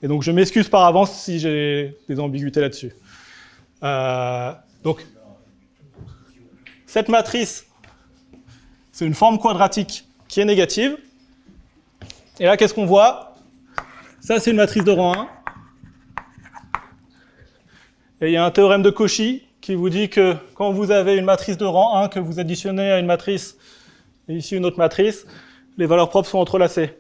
Et donc je m'excuse par avance si j'ai des ambiguïtés là-dessus. Donc, cette matrice, c'est une forme quadratique qui est négative. Et là, qu'est-ce qu'on voit? Ça, c'est une matrice de rang 1. Et il y a un théorème de Cauchy qui vous dit que quand vous avez une matrice de rang 1 que vous additionnez à une matrice, et ici une autre matrice, les valeurs propres sont entrelacées.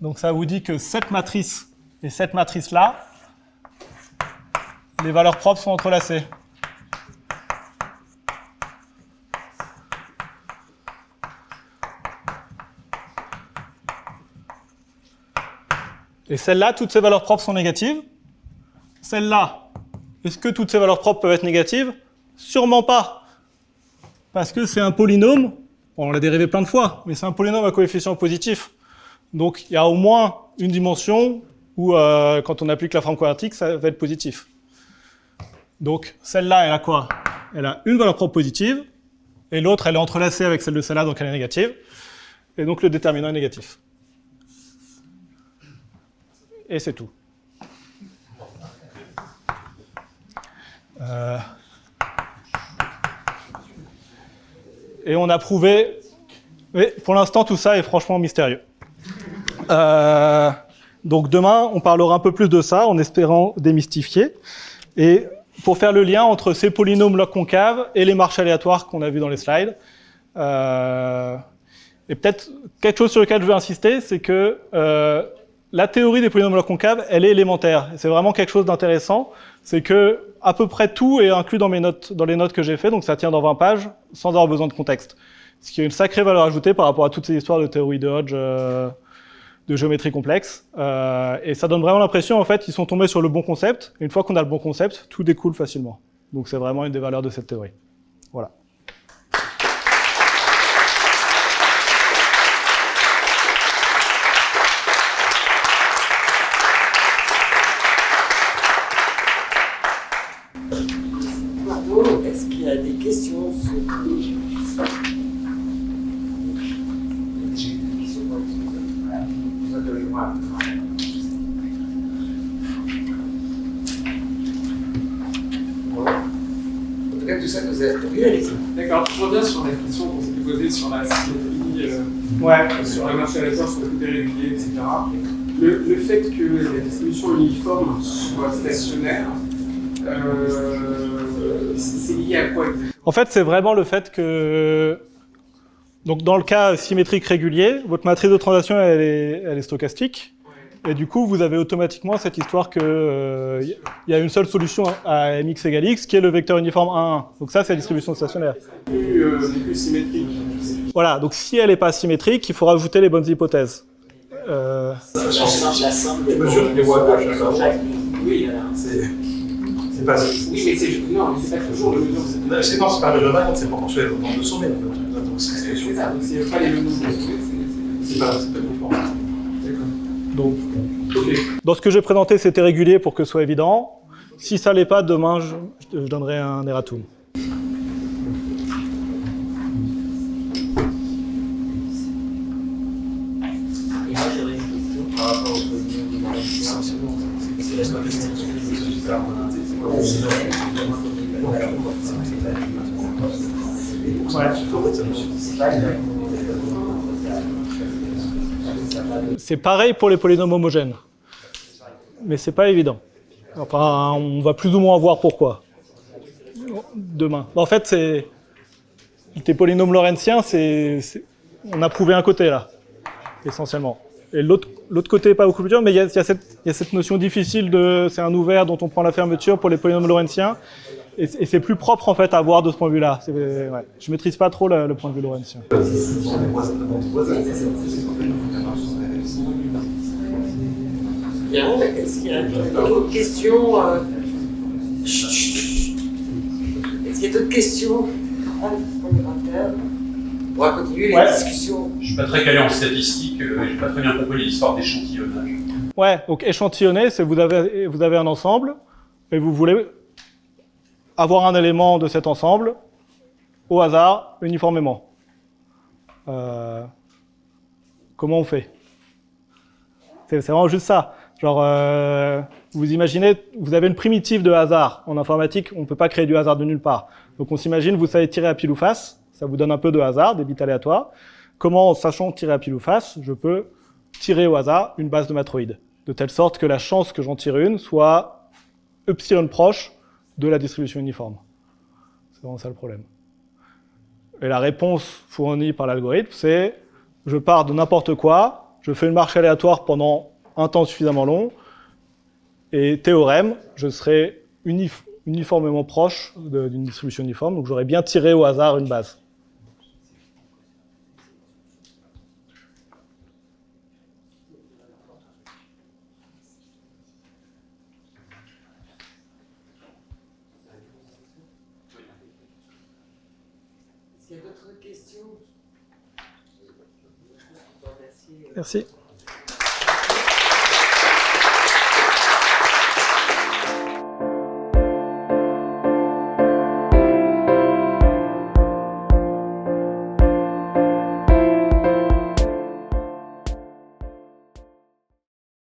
Donc ça vous dit que cette matrice et cette matrice-là, les valeurs propres sont entrelacées. Et celle-là, toutes ces valeurs propres sont négatives. Celle-là, est-ce que toutes ces valeurs propres peuvent être négatives? Sûrement pas. Parce que c'est un polynôme, bon, on l'a dérivé plein de fois, mais c'est un polynôme à coefficient positif. Donc il y a au moins une dimension où, quand on applique la forme quadratique, ça va être positif. Donc celle-là, elle a quoi? Elle a une valeur propre positive, et l'autre, elle est entrelacée avec celle de celle-là, donc elle est négative. Et donc le déterminant est négatif. Et c'est tout. Et on a prouvé... Mais pour l'instant, tout ça est franchement mystérieux. Donc demain, on parlera un peu plus de ça, en espérant démystifier. Et pour faire le lien entre ces polynômes log concaves et les marches aléatoires qu'on a vues dans les slides. Et peut-être quelque chose sur lequel je veux insister, c'est que la théorie des polynômes log concaves, elle est élémentaire. C'est vraiment quelque chose d'intéressant. C'est que à peu près tout est inclus dans mes notes, dans les notes que j'ai fait, donc ça tient dans 20 pages, sans avoir besoin de contexte. Ce qui est une sacrée valeur ajoutée par rapport à toutes ces histoires de théorie de Hodge, de géométrie complexe. Et ça donne vraiment l'impression, en fait, qu'ils sont tombés sur le bon concept. Et une fois qu'on a le bon concept, tout découle facilement. Donc c'est vraiment une des valeurs de cette théorie. Voilà. Est-ce qu'il y a des questions sur... En tout cas, tout ça, vous avez... Oui, allez-y. D'accord, je reviens sur la question qu'on s'était posée sur la symétrie, sur la marche aléatoire, sur le côté régulier, etc. Le fait que la distribution uniforme soit stationnaire, c'est lié à quoi exactement? En fait, c'est vraiment le fait que... Donc, dans le cas symétrique régulier, votre matrice de translation, elle est stochastique. Et du coup, vous avez automatiquement cette histoire que y a une seule solution à mx égale x, qui est le vecteur uniforme 1,1. Donc ça, c'est la distribution stationnaire. Plus symétrique. Voilà, donc si elle n'est pas symétrique, il faut rajouter les bonnes hypothèses. La somme des mesures des voies gauche, Oui, c'est pas... oui, mais c'est pas toujours le mesure. C'est pas le domaine, c'est proportionnel au nombre de sommets. C'est ça, donc c'est pas les mêmes mesures. C'est pas conforme. D'accord. Donc, Ok. dans ce que j'ai présenté, c'était régulier pour que ce soit évident. Si ça l'est pas, demain, je donnerai un erratum. Et moi j'aurais une question par rapport au polynôme lorenzien. C'est la C'est pareil pour les polynômes homogènes. Mais c'est pas évident. Enfin, on va plus ou moins voir pourquoi. Demain. En fait, c'est... Tes polynômes lorentziens, on a prouvé un côté, là, essentiellement. Et l'autre côté n'est pas beaucoup plus dur, mais il y a cette notion difficile de... C'est un ouvert dont on prend la fermeture pour les polynômes lorentziens. Et c'est plus propre, en fait, à voir de ce point de vue-là. Ouais. Je ne maîtrise pas trop le point de vue lorentzien. Bien, est-ce qu'il y a d'autres questions Est-ce qu'il y a d'autres questions On va continuer les discussions. Je suis pas très calé en statistique, j'ai pas très bien compris l'histoire d'échantillonnage. Ouais, donc échantillonner, c'est vous avez un ensemble, et vous voulez avoir un élément de cet ensemble, au hasard, uniformément. Comment on fait? C'est vraiment juste ça. Genre, vous imaginez, vous avez une primitive de hasard. En informatique, on ne peut pas créer du hasard de nulle part. Donc on s'imagine, vous savez tirer à pile ou face, ça vous donne un peu de hasard, des bits aléatoires. Comment, en sachant tirer à pile ou face, je peux tirer au hasard une base de matroïde, de telle sorte que la chance que j'en tire une soit epsilon proche de la distribution uniforme. C'est vraiment ça le problème. Et la réponse fournie par l'algorithme, c'est je pars de n'importe quoi, je fais une marche aléatoire pendant un temps suffisamment long, et théorème, je serai uniformément proche d'une distribution uniforme, donc j'aurais bien tiré au hasard une base. Est-ce qu'il y a d'autres questions? Merci.